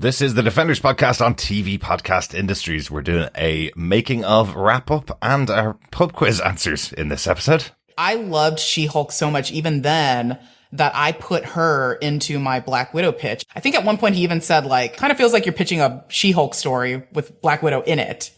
This is the Defenders podcast on TV Podcast Industries. We're doing a making of wrap up and our pub quiz answers in this episode. I loved She-Hulk so much even then that I put her into my Black Widow pitch. I think at one point he even said, like, kind of feels like you're pitching a She-Hulk story with Black Widow in it.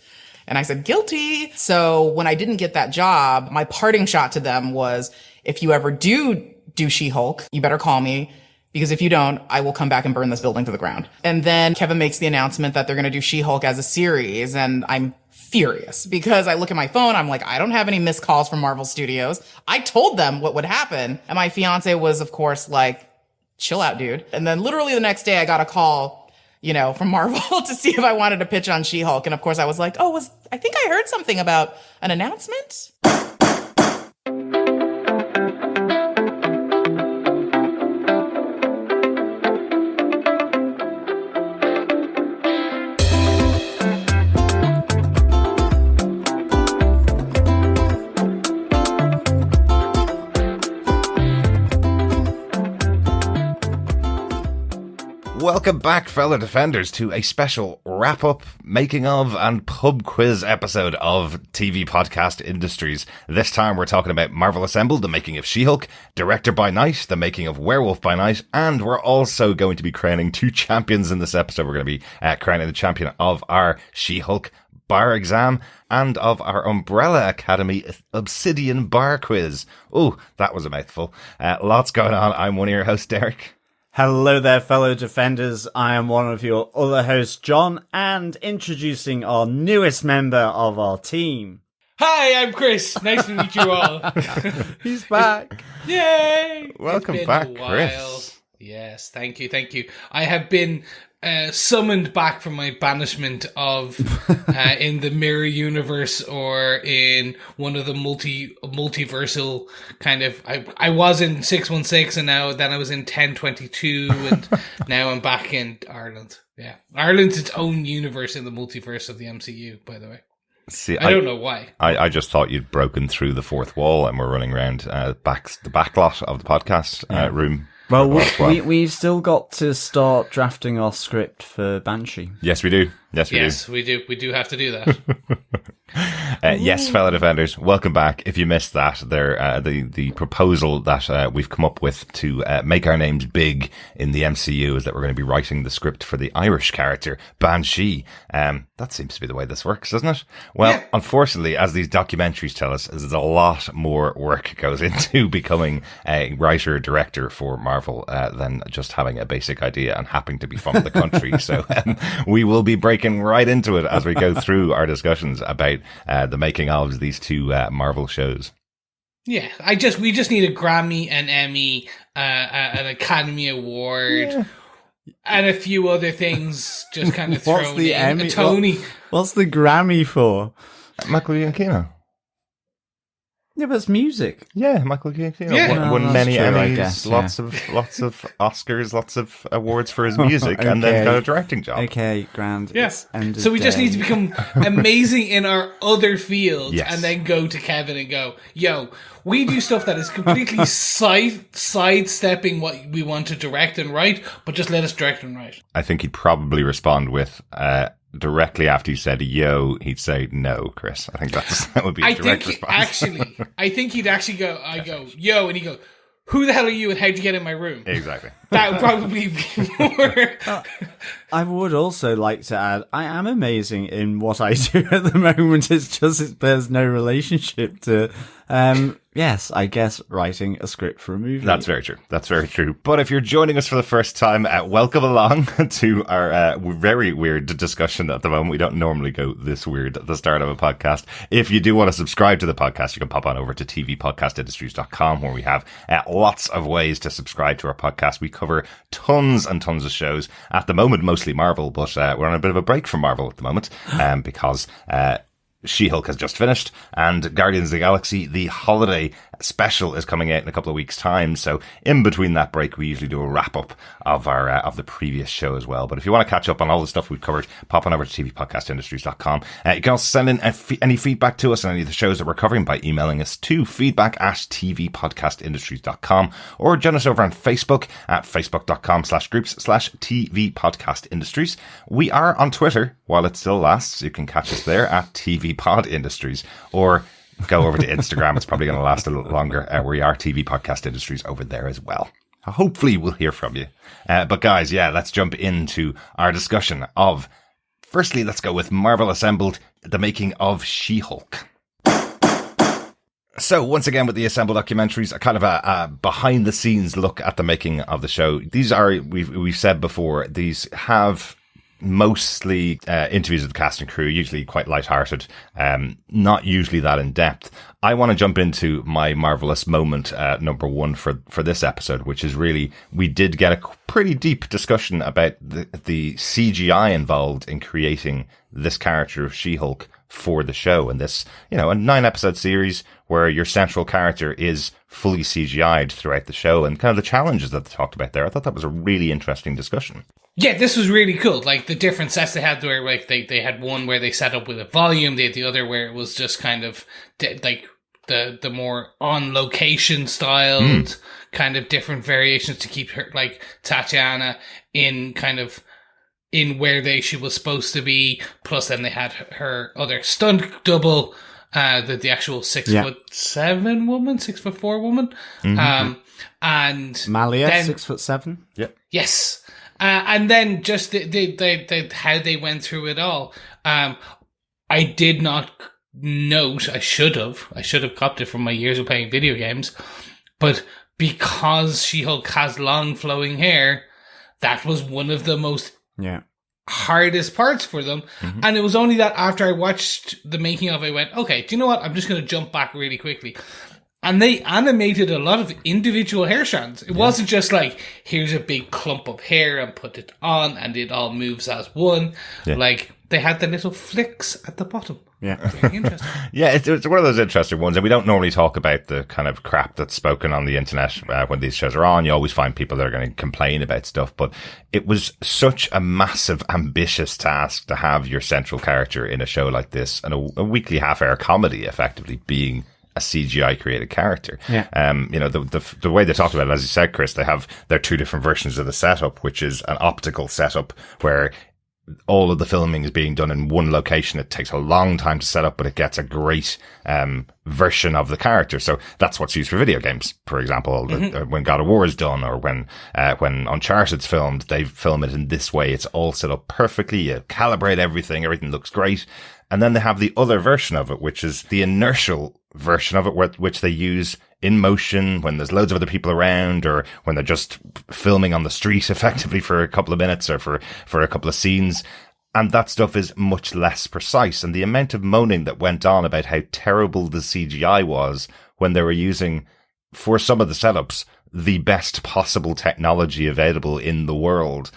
And I said, guilty. So when I didn't get that job, my parting shot to them was, if you ever do She-Hulk, you better call me. Because if you don't, I will come back and burn this building to the ground. And then Kevin makes the announcement that they're going to do She-Hulk as a series. And I'm furious because I look at my phone. I'm like, I don't have any missed calls from Marvel Studios. I told them what would happen. And my fiance was, of course, like, chill out, dude. And then literally the next day I got a call, from Marvel to see if I wanted to pitch on She-Hulk. And of course I was like, I think I heard something about an announcement. Welcome back, fellow Defenders, to a special wrap-up, making of, and pub quiz episode of TV Podcast Industries. This time we're talking about Marvel Assembled, the making of She-Hulk, Director by Night, the making of Werewolf by Night, and we're also going to be crowning two champions in this episode. We're going to be crowning the champion of our She-Hulk bar exam and of our Umbrella Academy Obsidian bar quiz. Oh, that was a mouthful. Lots going on. I'm one of your hosts, Derek. Hello there, fellow Defenders. I am one of your other hosts, John, and introducing our newest member of our team. Hi, I'm Chris. Nice to meet you all. He's back. Yay! Welcome back, Chris. Yes, thank you. I have been summoned back from my banishment of in the mirror universe or in one of the multiversal kind of. I was in 616 and then I was in 1022 and now I'm back in Ireland. Yeah, Ireland's its own universe in the multiverse of the MCU, by the way. See, I don't know why. I just thought you'd broken through the fourth wall and we're running around the back lot of the podcast room. Well, we've still got to start drafting our script for Banshee. Yes, we do. Yes, we do. We do have to do that. Yes, fellow Defenders, welcome back. If you missed that, the proposal that we've come up with to make our names big in the MCU is that we're going to be writing the script for the Irish character Banshee. That seems to be the way this works, doesn't it? Well, yeah. Unfortunately, as these documentaries tell us, there's a lot more work goes into becoming a writer-director for Marvel than just having a basic idea and happening to be from the country. So we will be breaking right into it as we go through our discussions about the making of these two Marvel shows. Yeah, we just need a Grammy, an Emmy, an Academy Award, and a few other things just kind of thrown in. Emmy? A Tony. What's the Grammy for? Michael Giacchino. Yeah, but it's music. Yeah, Michael Giacchino won many true, Emmys, lots of Oscars, lots of awards for his music, and then got a directing job. Okay, grand. Yes. So we just need to become amazing in our other fields, yes. And then go to Kevin and go, yo, we do stuff that is completely sidestepping what we want to direct and write, but just let us direct and write. I think he'd probably respond with, directly after you said yo, he'd say no, Chris. I think that would be a direct response. I think he'd actually go, yo, and he'd go, who the hell are you and how'd you get in my room? Exactly. That would probably be more. I would also like to add, I am amazing in what I do at the moment. It's just there's no relationship to, yes, I guess writing a script for a movie. That's very true. But if you're joining us for the first time, welcome along to our very weird discussion at the moment. We don't normally go this weird at the start of a podcast. If you do want to subscribe to the podcast, you can pop on over to tvpodcastindustries.com where we have lots of ways to subscribe to our podcast. We cover tons and tons of shows. At the moment, mostly Marvel, but we're on a bit of a break from Marvel at the moment because She-Hulk has just finished, and Guardians of the Galaxy, the holiday special, is coming out in a couple of weeks' time. So in between that break, we usually do a wrap-up of our of the previous show as well. But if you want to catch up on all the stuff we've covered, pop on over to tvpodcastindustries.com. You can also send in any feedback to us on any of the shows that we're covering by emailing us to feedback@tvpodcastindustries.com, or join us over on Facebook at facebook.com/groups/tvpodcastindustries. We are on Twitter while it still lasts. You can catch us there at TV Pod Industries, or go over to Instagram. It's probably going to last a little longer. We are TV Podcast Industries over there as well. Hopefully we'll hear from you. But guys, let's jump into our discussion of, firstly, let's go with Marvel Assembled, the making of She-Hulk. So once again, with the Assemble documentaries, a kind of a behind the scenes look at the making of the show. These are, we've said before, these have mostly interviews with the cast and crew, usually quite lighthearted, not usually that in depth. I want to jump into my marvelous moment, number one for this episode, which is really, we did get a pretty deep discussion about the CGI involved in creating this character of She-Hulk for the show. And this, a 9-episode series where your central character is fully CGI'd throughout the show, and kind of the challenges that they talked about there. I thought that was a really interesting discussion. Yeah, this was really cool. Like, the different sets they had, where like they had one where they set up with a volume, they had the other where it was just kind of like the more on location styled kind of different variations to keep her, like Tatiana, in kind of in where she was supposed to be. Plus, then they had her other stunt double, the actual 6'7" woman, 6'4" woman, and Malia, then, 6'7". Yep. Yes. And then just the how they went through it all. I did not note. I should have copped it from my years of playing video games, but because She-Hulk has long flowing hair, that was one of the most hardest parts for them. And it was only that after I watched the making of it, I went, okay, do you know what? I'm just going to jump back really quickly. And they animated a lot of individual hair strands. It wasn't just like, here's a big clump of hair and put it on and it all moves as one. Yeah. Like, they had the little flicks at the bottom. Yeah. Very interesting. It's one of those interesting ones. And we don't normally talk about the kind of crap that's spoken on the internet when these shows are on. You always find people that are going to complain about stuff. But it was such a massive, ambitious task to have your central character in a show like this, and a weekly half-hour comedy, effectively, being a CGI created character. Yeah. The way they talked about it, as you said, Chris, they have their two different versions of the setup, which is an optical setup where all of the filming is being done in one location. It takes a long time to set up, but it gets a great version of the character. So that's what's used for video games, for example. When God of War is done, or when Uncharted's filmed, they film it in this way. It's all set up perfectly. You calibrate everything looks great. And then they have the other version of it, which is the inertial version of it, which they use in motion when there's loads of other people around, or when they're just filming on the street effectively for a couple of minutes, or for a couple of scenes. And that stuff is much less precise. And the amount of moaning that went on about how terrible the CGI was when they were using, for some of the setups, the best possible technology available in the world.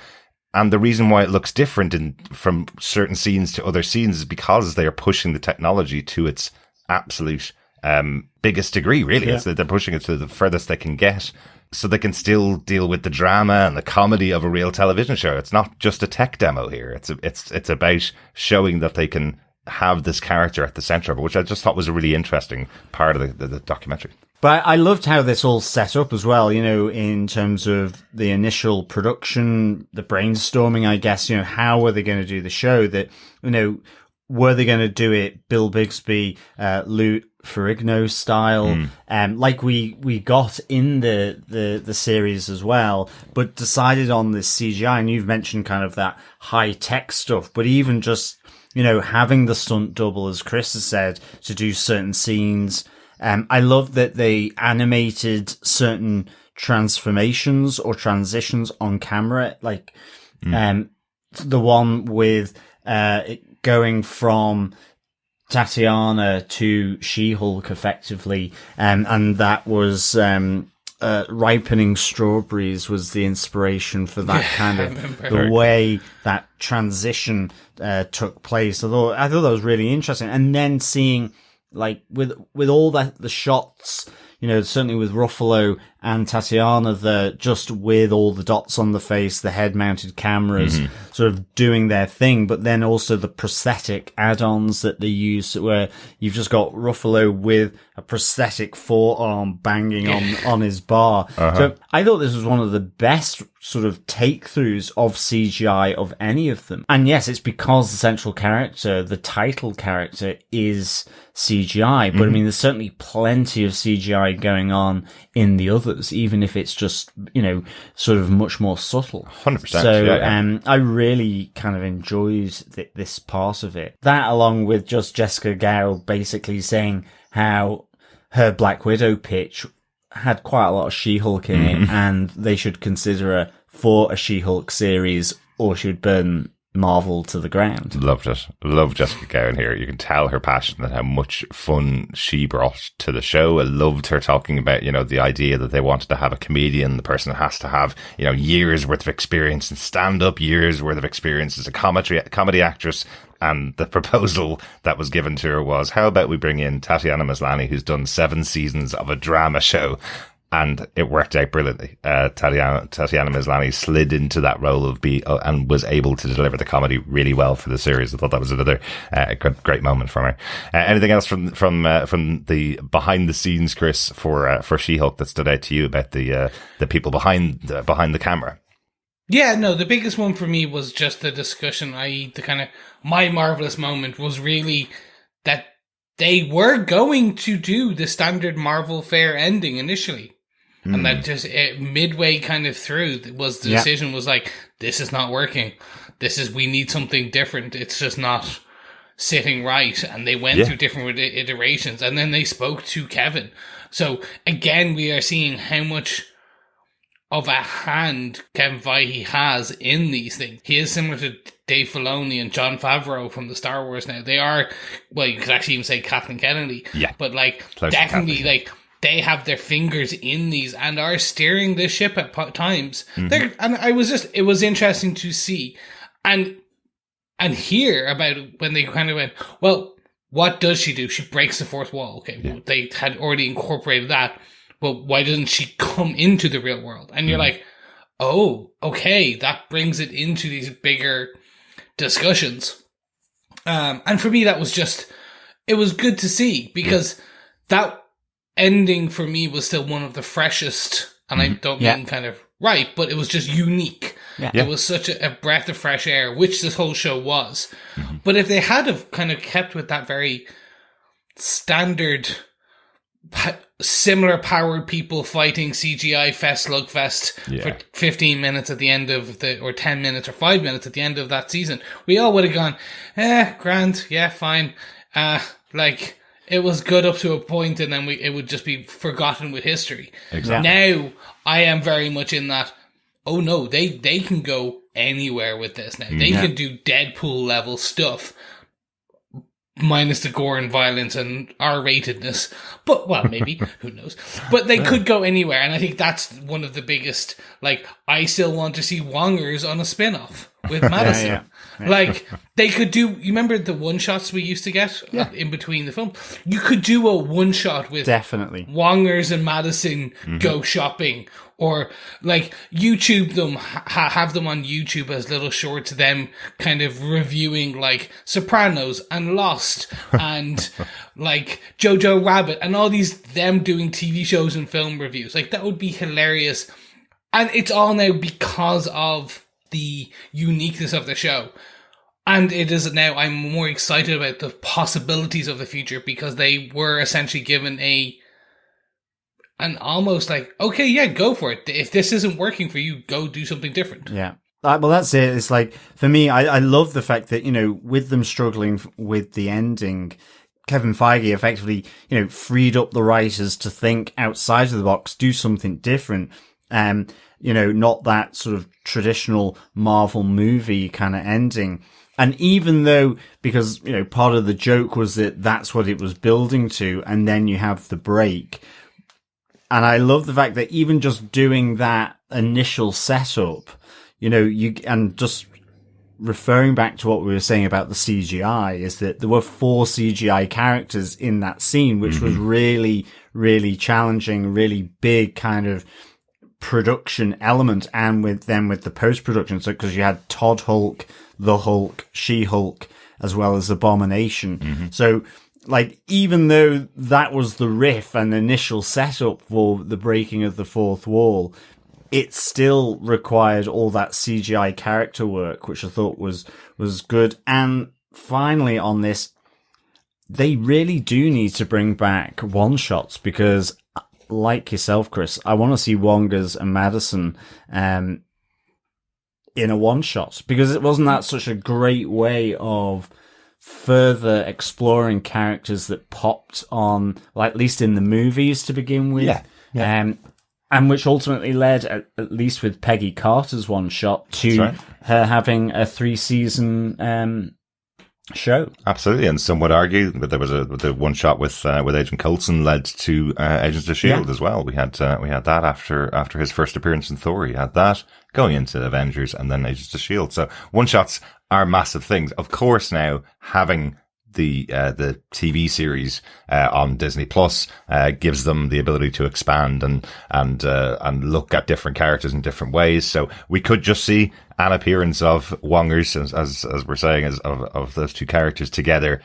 And the reason why it looks different from certain scenes to other scenes is because they are pushing the technology to its absolute biggest degree, really. Yeah. They're pushing it to the furthest they can get, so they can still deal with the drama and the comedy of a real television show. It's not just a tech demo here. It's about showing that they can have this character at the center of it, which I just thought was a really interesting part of the documentary. But I loved how this all set up as well, in terms of the initial production, the brainstorming, I guess, how were they going to do the show? That, were they going to do it Bill Bixby, Lou Ferrigno style, like we got in the series as well, but decided on this CGI? And you've mentioned kind of that high tech stuff, but even just, having the stunt double, as Chris has said, to do certain scenes. I love that they animated certain transformations or transitions on camera, like the one with it going from Tatiana to She-Hulk effectively, and that was ripening strawberries was the inspiration for that kind of the way that transition took place. I thought that was really interesting. And then seeing like with all the shots, you know, certainly with Ruffalo and Tatiana, just with all the dots on the face, the head mounted cameras sort of doing their thing, but then also the prosthetic add-ons that they use where you've just got Ruffalo with a prosthetic forearm banging on his bar. So I thought this was one of the best sort of take-throughs of CGI of any of them. And yes, it's because the central character, the title character, is CGI, but I mean, there's certainly plenty of CGI going on in the others, even if it's just, you know, sort of much more subtle. 100%. So, I really kind of enjoyed this part of it. That, along with just Jessica Gao basically saying how her Black Widow pitch had quite a lot of She-Hulk in it, and they should consider her for a She-Hulk series, or she would burn Marvel to the ground. Loved it. Love Jessica Gao here. You can tell her passion and how much fun she brought to the show. I loved her talking about, you know, the idea that they wanted to have a comedian. The person has to have, you know, years worth of experience in stand-up, years worth of experience as a comedy actress. And the proposal that was given to her was, how about we bring in Tatiana Maslany, who's done 7 seasons of a drama show? And it worked out brilliantly. Tatiana Maslany slid into that role of and was able to deliver the comedy really well for the series. I thought that was another great moment from her. Anything else from the behind the scenes, Chris, for She-Hulk that stood out to you about the people behind the camera? Yeah, no, the biggest one for me was just the discussion, i.e. the kind of, my marvelous moment was really that they were going to do the standard Marvel Fair ending initially. And that just midway kind of through was the decision was like, this is not working. We need something different. It's just not sitting right. And they went through different iterations, and then they spoke to Kevin. So again, we are seeing how much of a hand Kevin Feige has in these things. He is similar to Dave Filoni and Jon Favreau from the Star Wars now. They are, well, you could actually even say Kathleen Kennedy. Yeah. But like, close definitely like, they have their fingers in these and are steering this ship at times. And it was interesting to see and hear about when they kind of went, well, what does she do? She breaks the fourth wall. Okay. Well, they had already incorporated that. Well, why doesn't she come into the real world? And you're like, oh, okay, that brings it into these bigger discussions. And for me, that was just, it was good to see because that ending for me was still one of the freshest, and I don't mean kind of right, but it was just unique. It was such a breath of fresh air, which this whole show was. But if they had have kind of kept with that very standard, similar powered people fighting CGI fest, slugfest for 15 minutes at the end of or 10 minutes or 5 minutes at the end of that season, we all would have gone, grand, yeah, fine. Like, it was good up to a point, and then it would just be forgotten with history. Exactly. Now, I am very much in that, oh no, they can go anywhere with this now. They can do Deadpool level stuff, minus the gore and violence and R-ratedness. But, well, maybe, who knows. But they could go anywhere, and I think that's one of the biggest, like, I still want to see Wongers on a spin-off with Madison. Like, they could do, you remember the one-shots we used to get in between the film? You could do a one-shot with definitely Wongers and Madison go shopping, or like YouTube them, have them on YouTube as little shorts, them kind of reviewing like Sopranos and Lost and like Jojo Rabbit and all these, them doing TV shows and film reviews. Like, that would be hilarious. And it's all now because of the uniqueness of the show. And it is now, I'm more excited about the possibilities of the future because they were essentially given an almost like, okay, yeah, go for it. If this isn't working for you, go do something different. Yeah. Well, that's it. It's like, for me, I love the fact that, you know, with them struggling with the ending, Kevin Feige effectively, you know, freed up the writers to think outside of the box, do something different. You know, not that sort of traditional Marvel movie kind of ending. And even though, because, you know, part of the joke was that that's what it was building to, and then you have the break, And I love the fact that even just doing that initial setup, and just referring back to what we were saying about the CGI, is that there were 4 CGI characters in that scene, which was really, really challenging, really big kind of production element, and with the post-production. So, because you had Todd Hulk, the Hulk, She-Hulk, as well as Abomination. So, like, even though that was the riff and initial setup for the breaking of the fourth wall, it still required all that CGI character work, which I thought was good. And finally on this, they really do need to bring back one-shots, because like yourself, Chris, I want to see Wongers and Madison in a one-shot, because it wasn't that such a great way of further exploring characters that popped on, like, at least in the movies to begin with. Yeah. And which ultimately led, at least with Peggy Carter's one shot, to her having a 3-season show. Absolutely, and some would argue that there was the one shot with Agent Coulson led to Agents of Shield as well. We had that after his first appearance in Thor. He had that going into Avengers, and then Agents of Shield. So one shots are massive things. Of course, now having the TV series on Disney Plus gives them the ability to expand and look at different characters in different ways. So we could just see an appearance of Wongers, as we're saying, of those two characters together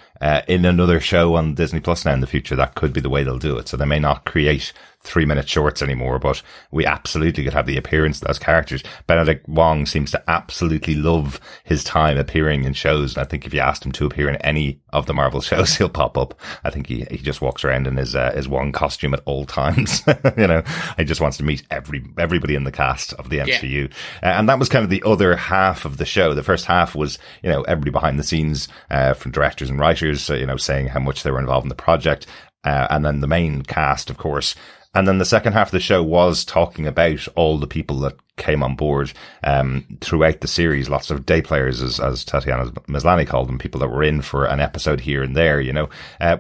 in another show on Disney Plus now in the future. That could be the way they'll do it. So they may not create 3-minute shorts anymore, but we absolutely could have the appearance of those characters. Benedict Wong seems to absolutely love his time appearing in shows, and I think if you asked him to appear in any of the Marvel shows, he'll pop up. I think he just walks around in his Wong costume at all times. He just wants to meet everybody in the cast of the MCU. And that was kind of the other half of the show. The first half was, everybody behind the scenes, from directors and writers, saying how much they were involved in the project. And then the main cast, of course. And then the second half of the show was talking about all the people that came on board throughout the series. Lots of day players, as Tatiana Maslany called them, people that were in for an episode here and there,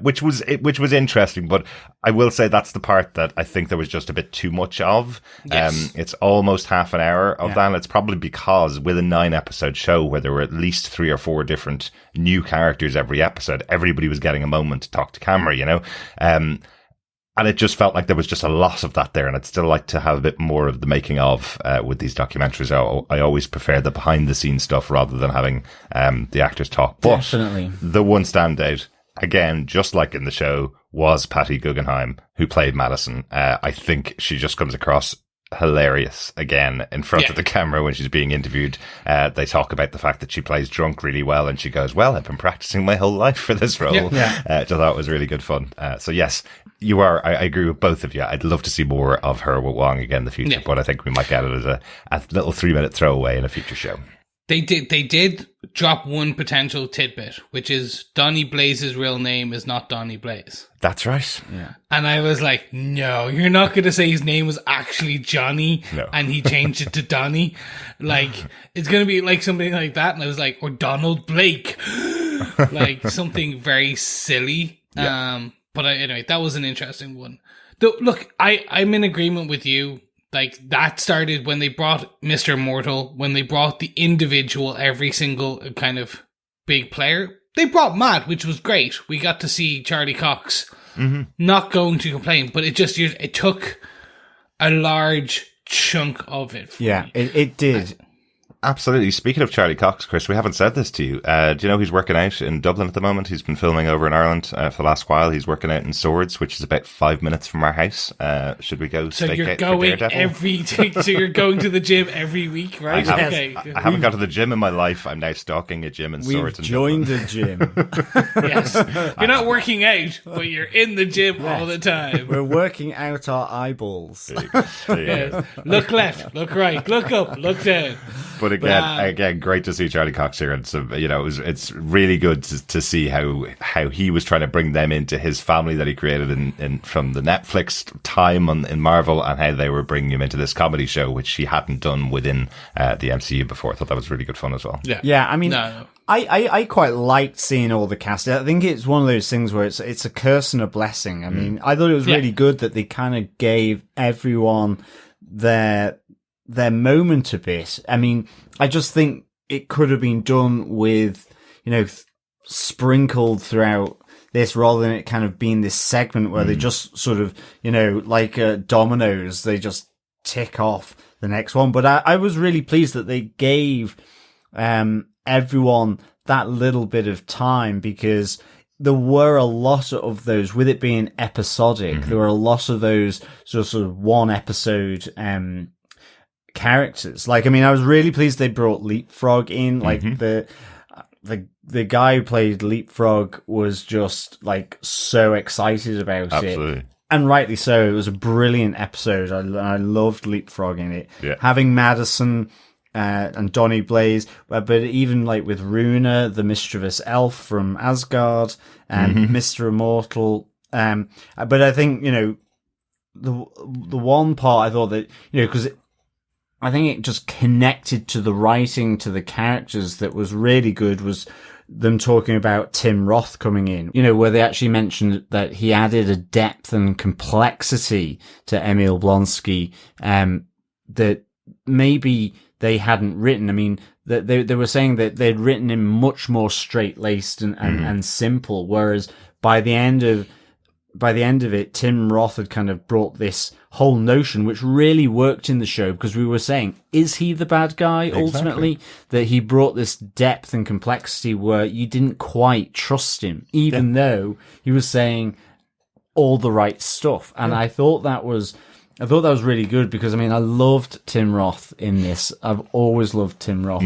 which was interesting. But I will say that's the part that I think there was just a bit too much of. Yes. It's almost half an hour of that. And it's probably because with a 9-episode show where there were at least 3 or 4 different new characters every episode, everybody was getting a moment to talk to camera, and it just felt like there was just a lot of that there. And I'd still like to have a bit more of the making of with these documentaries. I always prefer the behind the scenes stuff rather than having the actors talk. But definitely, the one standout, again, just like in the show, was Patty Guggenheim, who played Madison. I think she just comes across hilarious again in front of the camera when she's being interviewed. They talk about the fact that she plays drunk really well, and she goes, well, I've been practicing my whole life for this role. Which I thought was really good fun. So yes, you are, I agree with both of you. I'd love to see more of her with Wong again in the future, but I think we might get it as a little 3-minute throwaway in a future show. They did drop one potential tidbit, which is Donnie Blaze's real name is not Donnie Blaze. That's right. Yeah. And I was like, no, you're not going to say his name was actually Johnny and he changed it to Donnie. Like, it's going to be like something like that. And I was like, or Donald Blake. Like, something very silly. Yeah. But anyway, that was an interesting one. Though, look, I'm in agreement with you. Like, that started when they brought Mr. Immortal, when they brought the individual, every single kind of big player. They brought Matt, which was great. We got to see Charlie Cox. Not going to complain, but it took a large chunk of it for me. It did. Absolutely. Speaking of Charlie Cox, Chris, we haven't said this to you. Do you know he's working out in Dublin at the moment? He's been filming over in Ireland for the last while. He's working out in Swords, which is about 5 minutes from our house. Should we go? So you're going so you're going to the gym every week, right? I haven't gone to the gym in my life. I'm now stalking a gym in Swords. We've joined a gym. Yes, you're not working out, but you're in the gym all the time. We're working out our eyeballs. Look left, look right, look up, look down. But again, great to see Charlie Cox here, and some, it's really good to see how he was trying to bring them into his family that he created in from the Netflix time in Marvel, and how they were bringing him into this comedy show, which he hadn't done within the MCU before. I thought that was really good fun as well. Yeah. I mean, I quite liked seeing all the cast. I think it's one of those things where it's a curse and a blessing. I mean, I thought it was really good that they kind of gave everyone their moment a bit. I mean, I just think it could have been done with, sprinkled throughout this, rather than it kind of being this segment where they just sort of, like dominoes, they just tick off the next one. But I was really pleased that they gave everyone that little bit of time, because there were a lot of those, with it being episodic, there were a lot of those sort of one episode characters. Like, I mean, I was really pleased they brought Leapfrog in. Like, the guy who played Leapfrog was just like so excited about it. And rightly so. It was a brilliant episode. I loved Leapfrog in it. Yeah. Having Madison and Donny Blaze, but even like with Runa, the mischievous elf from Asgard, and Mr. Immortal. But I think, the one part I thought that, because I think it just connected to the writing, to the characters, that was really good, was them talking about Tim Roth coming in, where they actually mentioned that he added a depth and complexity to Emil Blonsky, that maybe they hadn't written. I mean, that they were saying that they'd written him much more straight-laced and simple, whereas by the end of it, Tim Roth had kind of brought this whole notion, which really worked in the show, because we were saying, is he the bad guy ultimately? That he brought this depth and complexity where you didn't quite trust him, even though he was saying all the right stuff. And I thought that was really good, because I mean, I loved Tim Roth in this. I've always loved Tim Roth,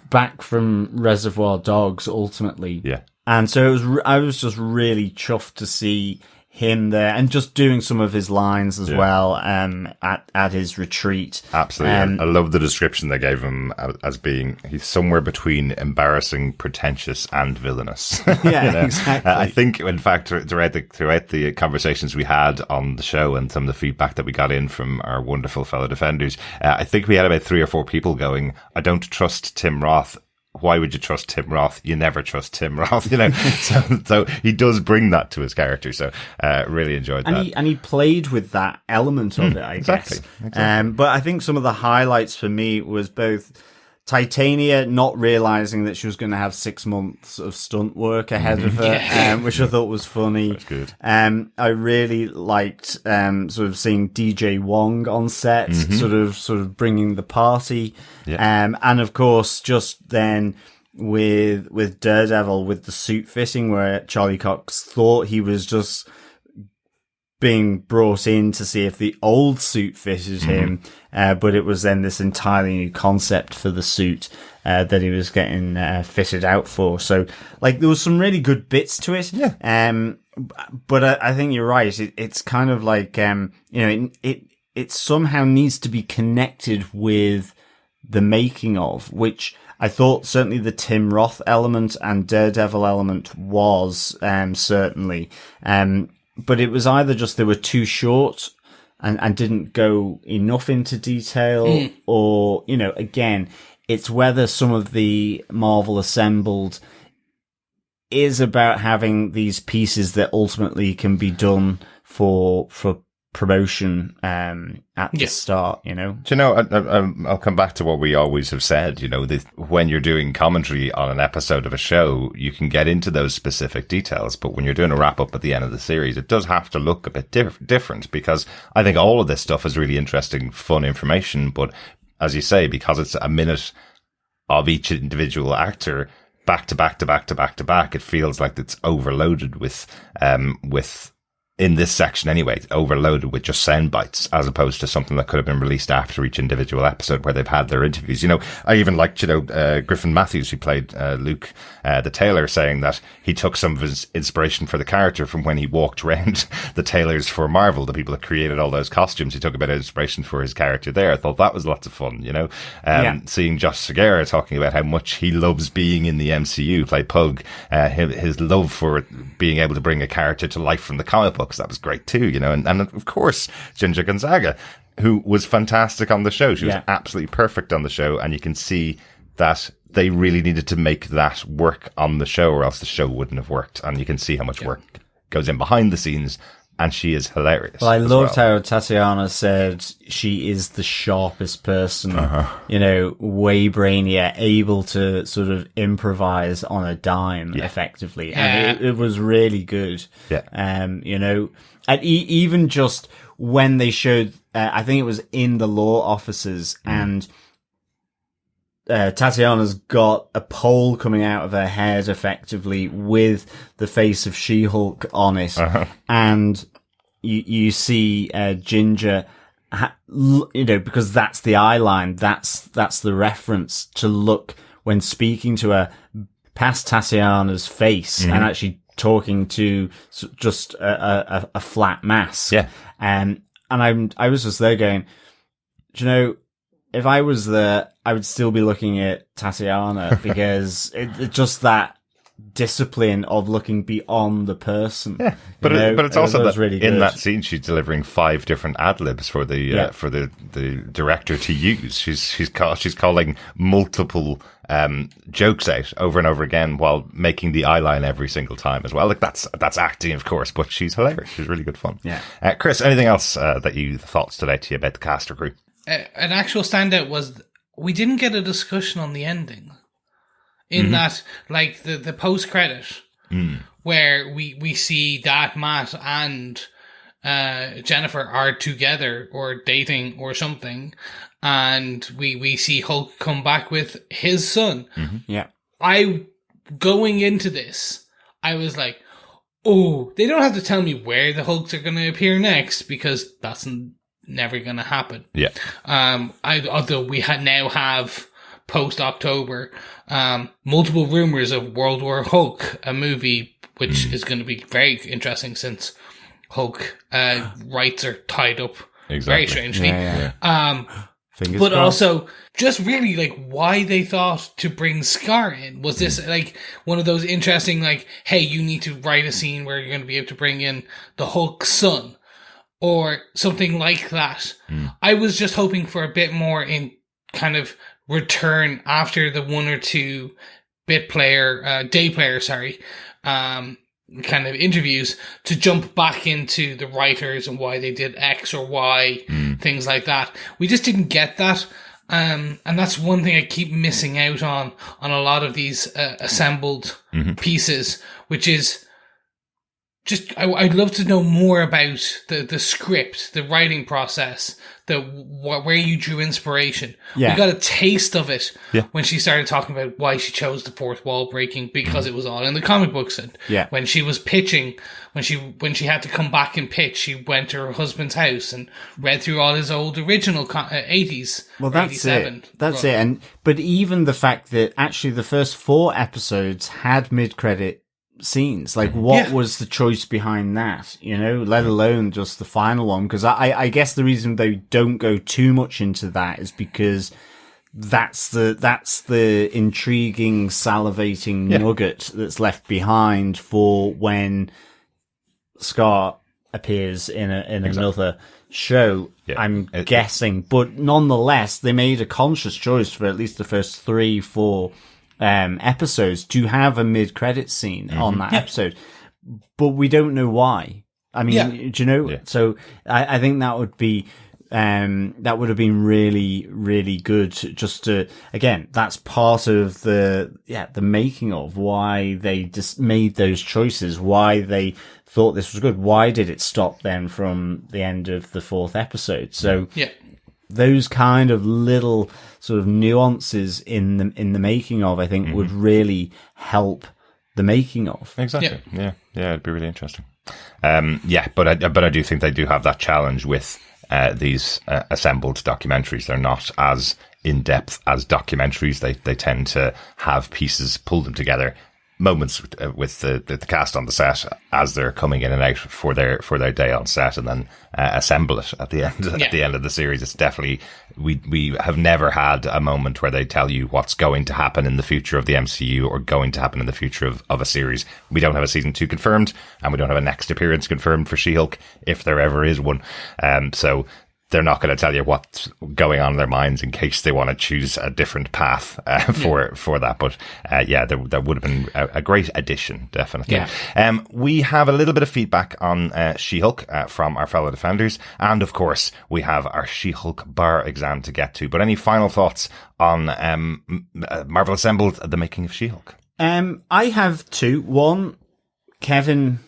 back from Reservoir Dogs, ultimately. Yeah. And so I was just really chuffed to see him there, and just doing some of his lines as well, at his retreat. Absolutely. I love the description they gave him as being, he's somewhere between embarrassing, pretentious, and villainous. Yeah, exactly. I think, in fact, throughout the conversations we had on the show, and some of the feedback that we got in from our wonderful fellow defenders, I think we had about 3 or 4 people going, I don't trust Tim Roth. Why would you trust Tim Roth? You never trust Tim Roth, so he does bring that to his character. So, really enjoyed that. And he played with that element of it, I guess. Exactly. But I think some of the highlights for me was both Titania not realizing that she was going to have 6 months of stunt work ahead of her, which I thought was funny. That's good. I really liked sort of seeing DJ Wong on set, sort of bringing the party. Yeah. And of course, just then with Daredevil, with the suit fitting, where Charlie Cox thought he was just being brought in to see if the old suit fitted him, but it was then this entirely new concept for the suit that he was getting fitted out for. So, like, there was some really good bits to it. Yeah. But I think you're right. It's kind of like it somehow needs to be connected with the making of, which I thought certainly the Tim Roth element and Daredevil element was certainly. But it was either just they were too short and didn't go enough into detail, or, again, it's whether some of the Marvel Assembled is about having these pieces that ultimately can be done for promotion at the start, Do you know, I'll come back to what we always have said, when you're doing commentary on an episode of a show, you can get into those specific details, but when you're doing a wrap up at the end of the series, it does have to look a bit different, because I think all of this stuff is really interesting, fun information, but as you say, because it's a minute of each individual actor, back to back to back to back to back, it feels like it's overloaded with in this section anyway, overloaded with just sound bites, as opposed to something that could have been released after each individual episode where they've had their interviews. I even liked, Griffin Matthews, who played Luke the tailor, saying that he took some of his inspiration for the character from when he walked around the tailors for Marvel, the people that created all those costumes. He took a bit of inspiration for his character there. I thought that was lots of fun, Seeing Josh Segarra talking about how much he loves being in the MCU, play Pug, his love for being able to bring a character to life from the comic books. That was great too, and of course, Ginger Gonzaga, who was fantastic on the show. She was absolutely perfect on the show, and you can see that they really needed to make that work on the show, or else the show wouldn't have worked. And you can see how much work goes in behind the scenes, and she is hilarious. Well, I loved how Tatiana said she is the sharpest person, way brainier, able to sort of improvise on a dime effectively. And it was really good. Yeah. And even just when they showed, I think it was in the law offices, and Tatiana's got a pole coming out of her head effectively with the face of She-Hulk on it. And you see Ginger, because that's the eye line, that's the reference to look when speaking to her past Tatiana's face and actually talking to just a flat mask. Yeah. And I was just there going, if I was there, I would still be looking at Tatiana, because it's just that discipline of looking beyond the person. Yeah, but it's also that really in good. that scene she's delivering 5 different ad libs for the director to use. She's calling multiple jokes out over and over again while making the eye line every single time as well. Like that's acting, of course, but she's hilarious. She's really good fun. Yeah. Chris, anything else that you thought stood out to you about the cast or crew? An actual standout was we didn't get a discussion on the ending. In that, like, the post-credit, where we see that Matt and Jennifer are together or dating or something, and we see Hulk come back with his son. Yeah. Going into this, I was like, oh, they don't have to tell me where the Hulks are going to appear next, because that's never going to happen. Yeah. Although we now have post-October, multiple rumors of World War Hulk, a movie which is going to be very interesting, since Hulk rights are tied up very strangely. Yeah. But crossed. also, just really, like, why they thought to bring Scar in. Was this, like, one of those interesting, like, hey, you need to write a scene where you're going to be able to bring in the Hulk's son, or something like that. I was just hoping for a bit more in kind of return after the 1 or 2 day player, kind of interviews, to jump back into the writers and why they did X or Y, things like that. We just didn't get that. And that's one thing I keep missing out on a lot of these assembled pieces, which is just, I'd love to know more about the script, the writing process, where you drew inspiration. Yeah. We got a taste of it when she started talking about why she chose the fourth wall breaking, because it was all in the comic books. And when she was pitching, when she had to come back and pitch, she went to her husband's house and read through all his old original 80s. Well, that's 87 it. That's it. But even the fact that actually the first 4 episodes had mid-credit scenes, like what was the choice behind that, let alone just the final one? Because I guess the reason they don't go too much into that is because that's the intriguing, salivating nugget that's left behind for when Scar appears in another show. I'm guessing, but nonetheless they made a conscious choice for at least the first 3-4 episodes to have a mid-credit scene on that episode, but we don't know why. I mean, do you know? Yeah. So I think that would have been really, really good. Just to, again, that's part of the making of why they just made those choices, why they thought this was good. Why did it stop then from the end of the 4th episode? So those kind of little sort of nuances in the making of, I think, would really help the making of. Exactly. Yeah, it'd be really interesting. But I do think they do have that challenge with these assembled documentaries. They're not as in depth as documentaries. They tend to have pieces, pull them together, moments with the cast on the set as they're coming in and out for their day on set, and then assemble it at the end at the end of the series. It's definitely we have never had a moment where they tell you what's going to happen in the future of the MCU or going to happen in the future of a series. We don't have a season 2 confirmed, and we don't have a next appearance confirmed for She-Hulk, if there ever is one. So they're not going to tell you what's going on in their minds in case they want to choose a different path for that. But there would have been a great addition, definitely. Yeah. We have a little bit of feedback on She-Hulk from our fellow defenders, and of course we have our She-Hulk bar exam to get to. But any final thoughts on Marvel Assembled, the making of She-Hulk? I have two. One, Kevin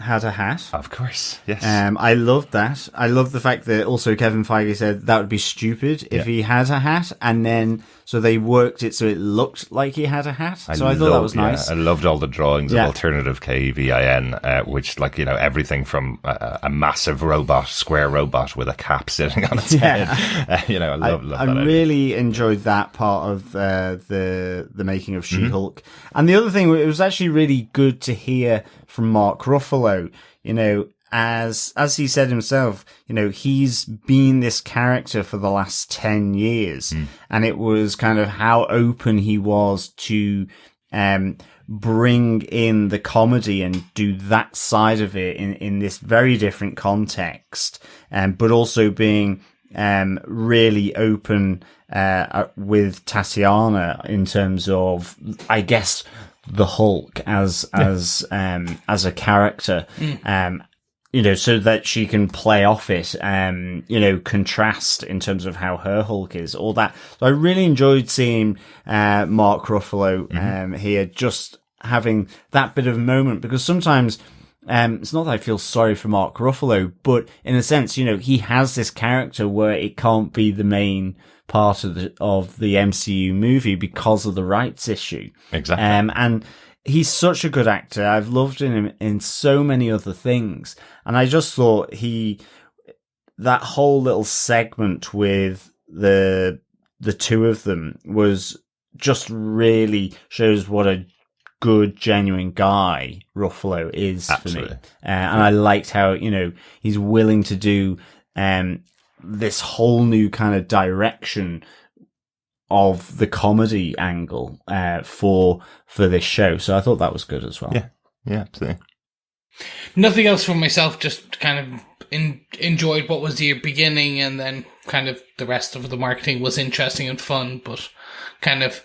had a hat. Of course, yes. I loved that. I love the fact that also Kevin Feige said that would be stupid if he had a hat, and then so they worked it so it looked like he had a hat. I thought that was nice. I loved all the drawings of alternative KVIN, which everything from a massive robot, square robot with a cap sitting on its head. I love that. I really enjoyed that part of the making of She-Hulk. And the other thing, it was actually really good to hear from Mark Ruffalo, as he said himself, he's been this character for the last 10 years. And it was kind of how open he was to bring in the comedy and do that side of it in this very different context, but also being really open with Tatiana in terms of, I guess, the Hulk as a character, so that she can play off it, contrast in terms of how her Hulk is, all that. So I really enjoyed seeing Mark Ruffalo here, just having that bit of a moment, because sometimes it's not that I feel sorry for Mark Ruffalo, but in a sense, he has this character where it can't be the main part of the MCU movie because of the rights issue. Exactly. And he's such a good actor. I've loved him in so many other things. And I just thought that whole little segment with the two of them was just really shows what a good, genuine guy Ruffalo is. Absolutely. For me. And I liked how, he's willing to do, this whole new kind of direction of the comedy angle for this show. So I thought that was good as well. Yeah, absolutely. Nothing else from myself, just kind of enjoyed what was the beginning, and then kind of the rest of the marketing was interesting and fun, but kind of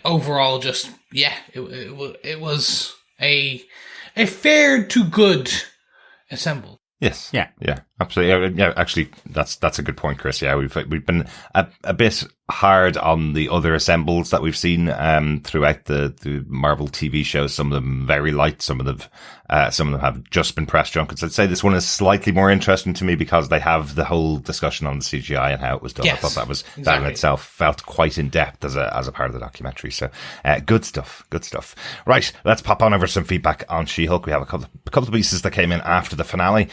overall just, it was a fair to good assembled. Yes. Yeah, absolutely. Yeah, actually, that's a good point, Chris. Yeah, we've been a bit hard on the other assembles that we've seen throughout the Marvel TV shows. Some of them very light, some of them have just been press junkets. I'd say this one is slightly more interesting to me because they have the whole discussion on the CGI and how it was done. Yes, I thought that in itself felt quite in depth as a part of the documentary. So good stuff. Right, let's pop on over some feedback on She-Hulk. We have a couple of pieces that came in after the finale.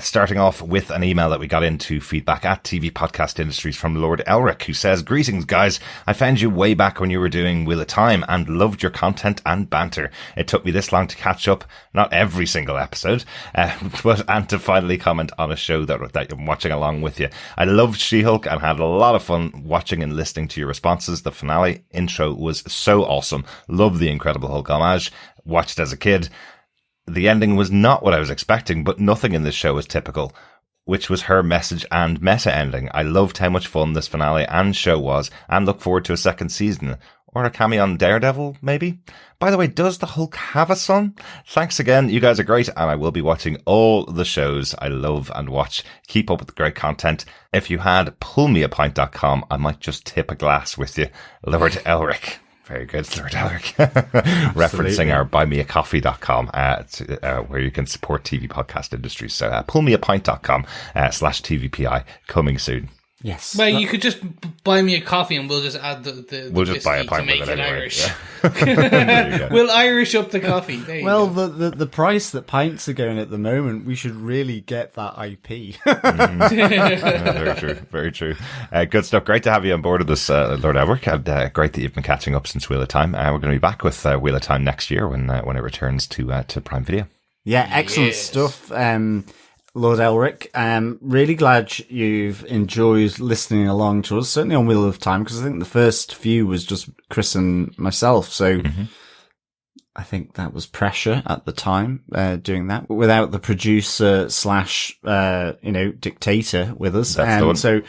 Starting off with an email that we got into feedback at TV Podcast Industries from Lord Elric, who says, "Greetings, guys. I found you way back when you were doing Wheel of Time and loved your content and banter. It took me this long to catch up, not every single episode, and to finally comment on a show that I'm watching along with you. I loved She-Hulk and had a lot of fun watching and listening to your responses. The finale intro was so awesome. Love the Incredible Hulk homage. Watched as a kid. The ending was not what I was expecting, but nothing in this show is typical, which was her message and meta ending. I loved how much fun this finale and show was, and look forward to a second season. Or a cameo on Daredevil, maybe? By the way, does the Hulk have a son? Thanks again. You guys are great, and I will be watching all the shows I love and watch. Keep up with the great content. If you had pullmeapint.com, I might just tip a glass with you. Lord Elric." Very good, Lord Elric. Referencing our buymeacoffee.com, where you can support TV Podcast Industries. So pullmeapint.com /TVPI, coming soon. Yes. Well, you could just buy me a coffee and we'll just add the We'll just buy a whiskey to pint make with it it anyway. Irish. There you go. We'll Irish up the coffee. There you Well, go. the price that pints are going at the moment, we should really get that IP. Very true. Very true. Good stuff. Great to have you on board of this, Lord Elric. And great that you've been catching up since Wheel of Time. We're going to be back with Wheel of Time next year when it returns to Prime Video. Yeah, excellent Yes. stuff. Lord Elric, really glad you've enjoyed listening along to us, certainly on Wheel of Time, because I think the first few was just Chris and myself. So I think that was pressure at the time, doing that without the producer slash, dictator with us. That's the one. So,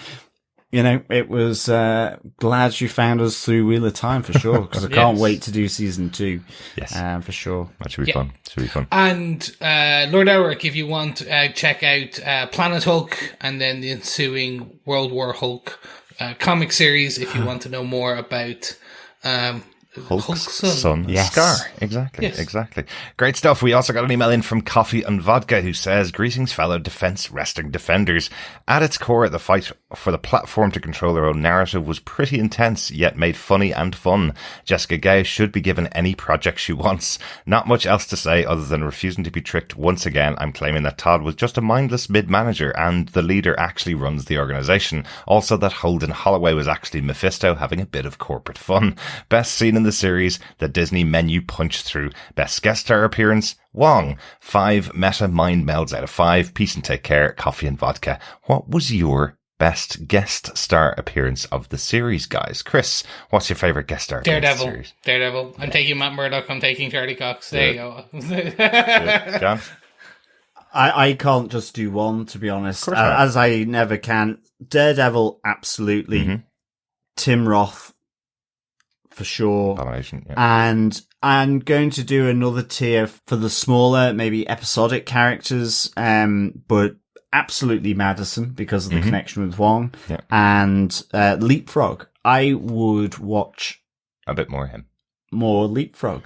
it was, glad you found us through Wheel of Time for sure, because I can't Yes. wait to do season 2. Yes. For sure. That should be fun. Should be fun. And Lord Elric, if you want, check out Planet Hulk and then the ensuing World War Hulk comic series if you want to know more about Hulk's son. son Yes. Scar. Exactly, Yes. exactly. Great stuff. We also got an email in from Coffee and Vodka who says, "Greetings, fellow defense wrestling defenders. At its core, the fight for the platform to control their own narrative was pretty intense, yet made funny and fun. Jessica Gay should be given any project she wants. Not much else to say other than refusing to be tricked once again. I'm claiming that Todd was just a mindless mid-manager and the leader actually runs the organization. Also that Holden Holloway was actually Mephisto having a bit of corporate fun. Best scene in the series, the Disney menu punch through. Best guest star appearance, Wong. 5 meta mind melds out of 5. Peace and take care, Coffee and Vodka." What was your best guest star appearance of the series, guys? Chris, what's your favourite guest star appearance of the series? Daredevil. I'm taking Matt Murdock. I'm taking Charlie Cox. There you go. John? I can't just do one, to be honest, course not. as I never can. Daredevil, absolutely. Tim Roth, for sure. Abomination, yeah. And I'm going to do another tier for the smaller, maybe episodic characters, but absolutely Madison because of the connection with Wong. Yeah. And Leapfrog. I would watch A bit more him. more Leapfrog.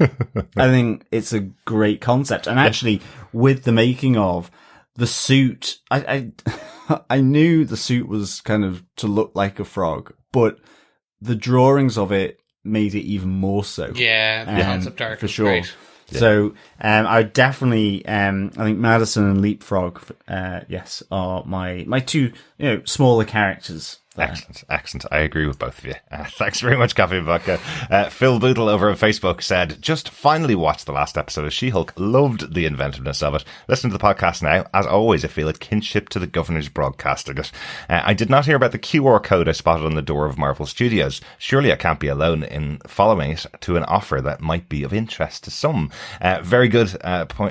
I think it's a great concept. And actually, with the making of the suit, I I knew the suit was kind of to look like a frog, but the drawings of it made it even more so. Yeah, the concept art for was sure. great. Yeah. So I would definitely I think Madison and Leapfrog yes are my two smaller characters. There. Excellent. I agree with both of you. Thanks very much, Coffee and Vodka. Phil Bootle over on Facebook said, "Just finally watched the last episode of She-Hulk. Loved the inventiveness of it. Listen to the podcast now. As always, I feel it kinship to the governor's broadcasting it. I did not hear about the QR code I spotted on the door of Marvel Studios. Surely I can't be alone in following it to an offer that might be of interest to some." Very good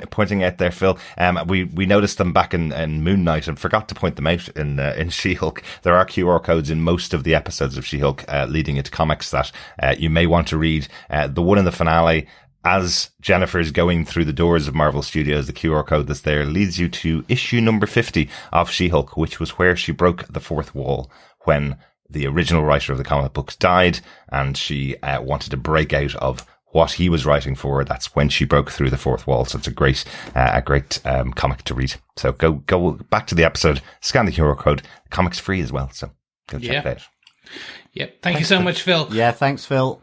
pointing out there, Phil. We noticed them back in Moon Knight and forgot to point them out in She-Hulk. There are QR codes in most of the episodes of She-Hulk leading into comics that you may want to read. The one in the finale, as Jennifer is going through the doors of Marvel Studios, the QR code that's there leads you to issue number 50 of She-Hulk, which was where she broke the fourth wall when the original writer of the comic books died, and she wanted to break out of what he was writing for. That's when she broke through the fourth wall. So it's a great comic to read. So go back to the episode, scan the QR code. The comic's free as well, so go check it out. Yep. Thank you so much, Phil. Yeah, thanks, Phil.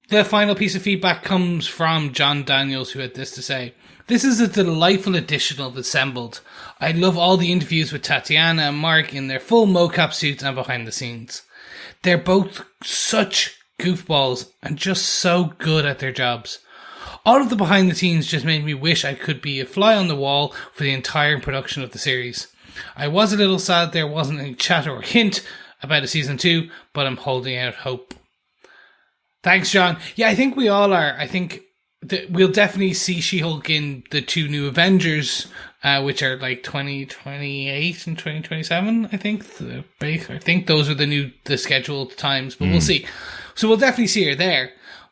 The final piece of feedback comes from John Daniels, who had this to say. "This is a delightful edition of Assembled. I love all the interviews with Tatiana and Mark in their full mocap suits and behind the scenes. They're both such goofballs and just so good at their jobs. All of the behind the scenes just made me wish I could be a fly on the wall for the entire production of the series. I was a little sad there wasn't any chat or hint about a season 2, but I'm holding out hope." Thanks, John. Yeah, I think we all are. I think that we'll definitely see She-Hulk in the 2 new Avengers, which are like 2028 and 2027, I think. I think those are the scheduled times, but we'll see. So we'll definitely see her there.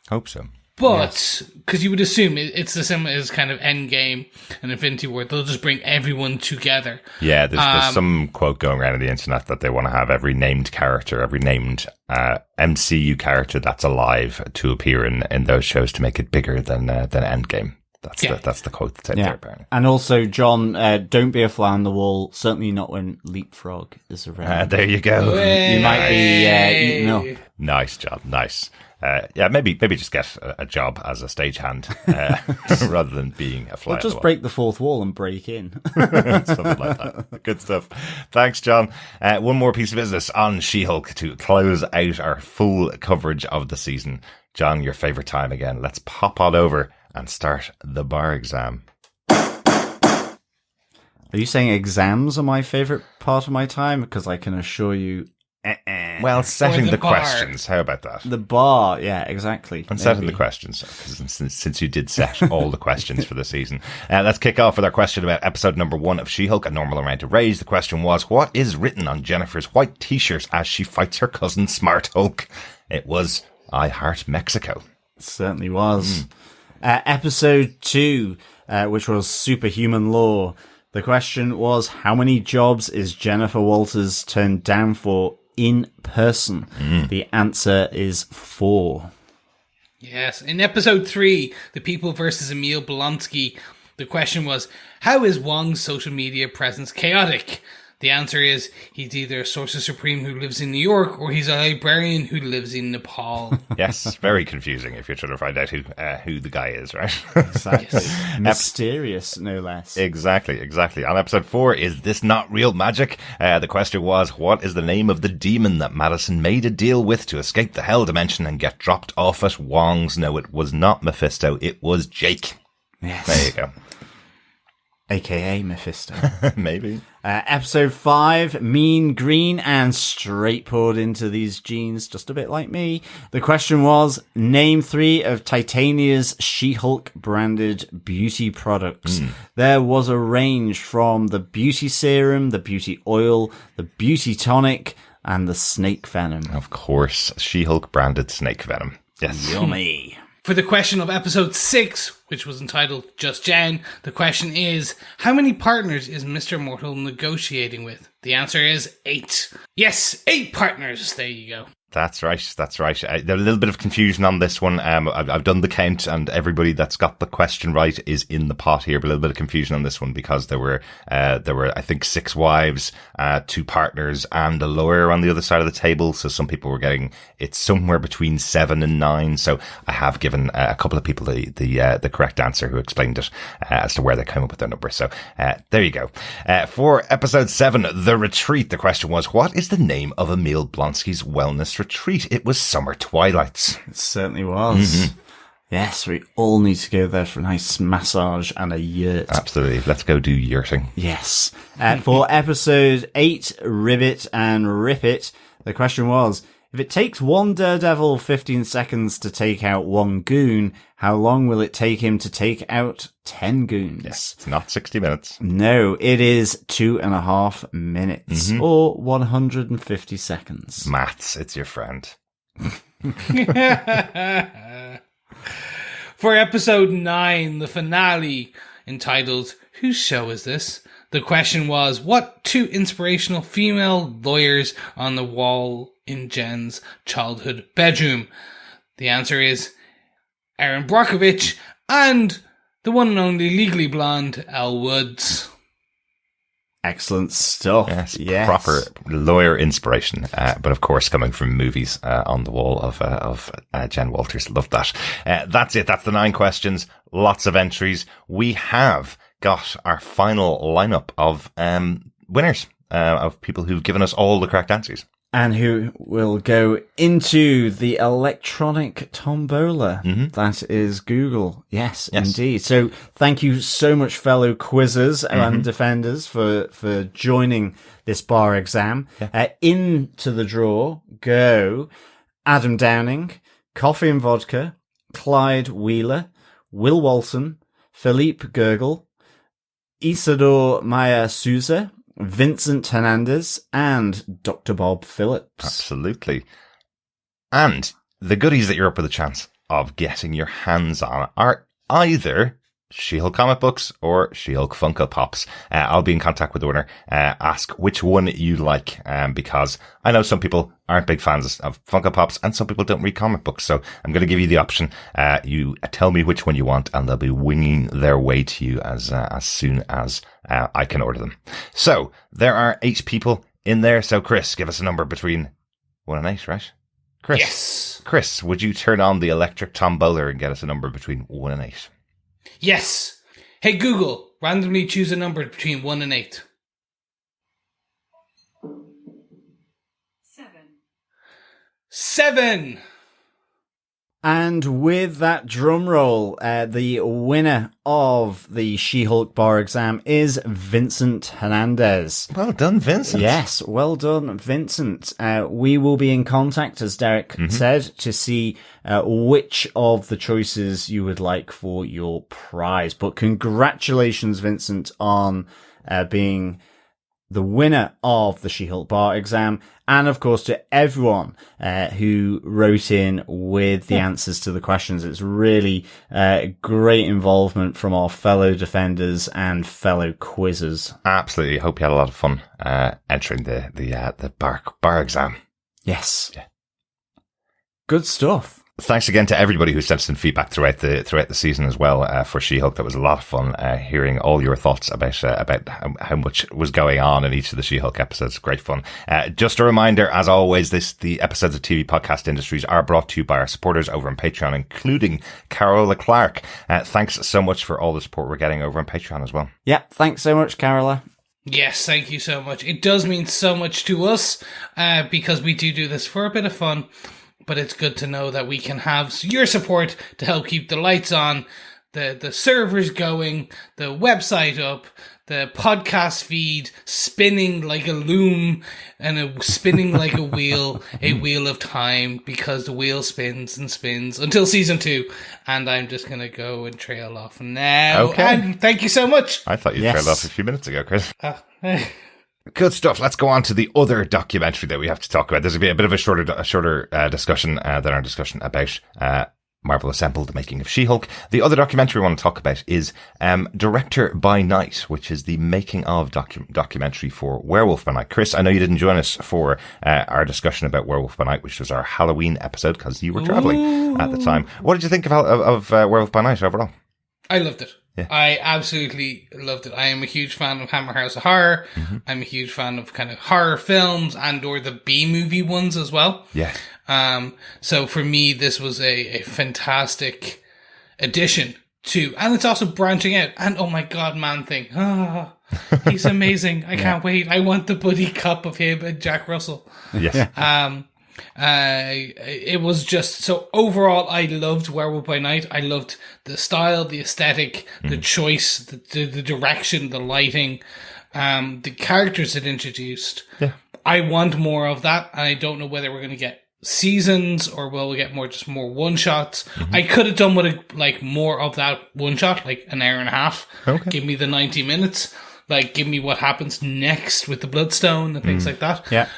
Hope so. But, because you would assume it's the same as kind of Endgame and Infinity War, they'll just bring everyone together. Yeah, there's some quote going around on the internet that they want to have every named character, every named MCU character that's alive to appear in those shows to make it bigger than Endgame. That's the quote that's out there, apparently. And also, John, don't be a fly on the wall. Certainly not when leapfrog is around. There you go. You might be eaten up. Nice job. Nice. Maybe just get a job as a stagehand rather than being a fly. Or just break the fourth wall and break in. Something like that. Good stuff. Thanks, John. One more piece of business on She-Hulk to close out our full coverage of the season. John, your favourite time again. Let's pop on over and start the bar exam. Are you saying exams are my favourite part of my time? Because I can assure you... Well, setting the the bar. questions. How about that? The bar, yeah, exactly. And setting the questions, since you did set all the questions for the season. Let's kick off with our question about episode number 1 of She-Hulk, A Normal Amount of Rage. The question was, what is written on Jennifer's white t-shirt as she fights her cousin Smart Hulk? It was, I Heart Mexico. It certainly was. Episode 2, which was Superhuman Law. The question was, how many jobs is Jennifer Walters turned down for in person? The answer is 4. Yes. In episode 3, The People versus Emil Blonsky, the question was, how is Wong's social media presence chaotic? The answer is, he's either a Sorcerer Supreme who lives in New York, or he's a librarian who lives in Nepal. Yes, very confusing if you're trying to find out who the guy is, right? Exactly. Mysterious, no less. Exactly. On episode 4, is this not real magic? The question was, what is the name of the demon that Madison made a deal with to escape the Hell Dimension and get dropped off at Wong's? No, it was not Mephisto, it was Jake. Yes. There you go. AKA Mephisto. Maybe. Episode 5, Mean Green and straight poured into these jeans, just a bit like me. The question was, name 3 of Titania's She-Hulk branded beauty products. There was a range from the beauty serum, the beauty oil, the beauty tonic, and the snake venom. Of course, She-Hulk branded snake venom. Yes. Yummy. For the question of episode 6, which was entitled Just Jen, the question is, how many partners is Mr. Mortal negotiating with? The answer is 8. Yes, 8 partners. There you go. That's right. There's a little bit of confusion on this one. I've done the count, and everybody that's got the question right is in the pot here. But a little bit of confusion on this one because there were I think 6 wives, 2 partners, and a lawyer on the other side of the table. So some people were getting it somewhere between 7 and 9. So I have given a couple of people the correct answer who explained it as to where they came up with their number. So there you go. For episode 7, The Retreat, the question was, what is the name of Emil Blonsky's wellness retreat? It was Summer Twilights. It certainly was. Yes, we all need to go there for a nice massage and a yurt. Absolutely. Let's go do yurting. Yes. For episode 8, Ribbit and Rip It, the question was, if it takes one Daredevil 15 seconds to take out one goon, how long will it take him to take out 10 goons? Yes, it's not 60 minutes. No, it is 2.5 minutes or 150 seconds. Maths, it's your friend. For episode 9, the finale, entitled Whose Show Is This? The question was, what 2 inspirational female lawyers on the wall in Jen's childhood bedroom? The answer is Erin Brockovich and the one and only Legally Blonde Elle Woods. Excellent stuff. Yes. Proper lawyer inspiration. But of course, coming from movies on the wall of Jen Walters. Love that. That's it. That's the 9 questions. Lots of entries. We have got our final lineup of winners, of people who've given us all the correct answers. And who will go into the electronic tombola. That is Google. Yes, indeed. So thank you so much, fellow quizzers and defenders, for joining this bar exam. Into the draw go Adam Downing, Coffee and Vodka, Clyde Wheeler, Will Walton, Philippe Gurgle, Isidore Maya Souza, Vincent Hernandez, and Dr. Bob Phillips. Absolutely. And the goodies that you're up with a chance of getting your hands on are either She-Hulk comic books or She-Hulk Funko Pops. I'll be in contact with the winner. Ask which one you like, because I know some people aren't big fans of Funko Pops and some people don't read comic books. So I'm going to give you the option. You tell me which one you want and they'll be winging their way to you as soon as I can order them. So there are 8 people in there. So Chris, give us a number between 1 and 8, right? Chris. Yes. Chris, would you turn on the electric tombola and get us a number between 1 and 8? Yes. Hey Google, randomly choose a number between 1 and 8. 7. 7. And with that drum roll, the winner of the She-Hulk bar exam is Vincent Hernandez. Well done, Vincent. Yes, well done, Vincent. We will be in contact, as Derek said, to see which of the choices you would like for your prize. But congratulations, Vincent, on being the winner of the She-Hulk bar exam. And of course, to everyone who wrote in with the answers to the questions. It's really great involvement from our fellow defenders and fellow quizzers. Absolutely. Hope you had a lot of fun entering the bar exam. Yes. Yeah. Good stuff. Thanks again to everybody who sent us in feedback throughout the season as well for She-Hulk. That was a lot of fun hearing all your thoughts about how much was going on in each of the She-Hulk episodes. Great fun. Just a reminder, as always, the episodes of TV Podcast Industries are brought to you by our supporters over on Patreon, including Carola Clark. Thanks so much for all the support we're getting over on Patreon as well. Yeah, thanks so much, Carola. Yes, thank you so much. It does mean so much to us because we do this for a bit of fun. But it's good to know that we can have your support to help keep the lights on, the servers going, the website up, the podcast feed spinning like a loom and spinning like a wheel of time, because the wheel spins and spins until season 2. And I'm just going to go and trail off now. Okay. And thank you so much. I thought you trailed off a few minutes ago, Chris. Good stuff. Let's go on to the other documentary that we have to talk about. This will be a bit of a shorter discussion than our discussion about Marvel Assembled, the making of She-Hulk. The other documentary we want to talk about is Director by Night, which is the making of documentary for Werewolf by Night. Chris, I know you didn't join us for our discussion about Werewolf by Night, which was our Halloween episode because you were traveling at the time. What did you think of Werewolf by Night overall? I loved it. Yeah. I absolutely loved it. I am a huge fan of Hammer House of Horror. Mm-hmm. I'm a huge fan of kind of horror films and or the B-movie ones as well. Yeah. So for me, this was a fantastic addition to, and it's also branching out. And oh my God, Man-Thing. Oh, he's amazing. I can't wait. I want the buddy cop of him and Jack Russell. Yes. It was just, so overall, I loved Werewolf by Night. I loved the style, the aesthetic, the choice, the direction, the lighting, the characters it introduced. Yeah. I want more of that, and I don't know whether we're going to get seasons or will we get more one shots. I could have done with more of that one shot, like an hour and a half. Okay. Give me the 90 minutes. Give me what happens next with the Bloodstone and things like that. Yeah.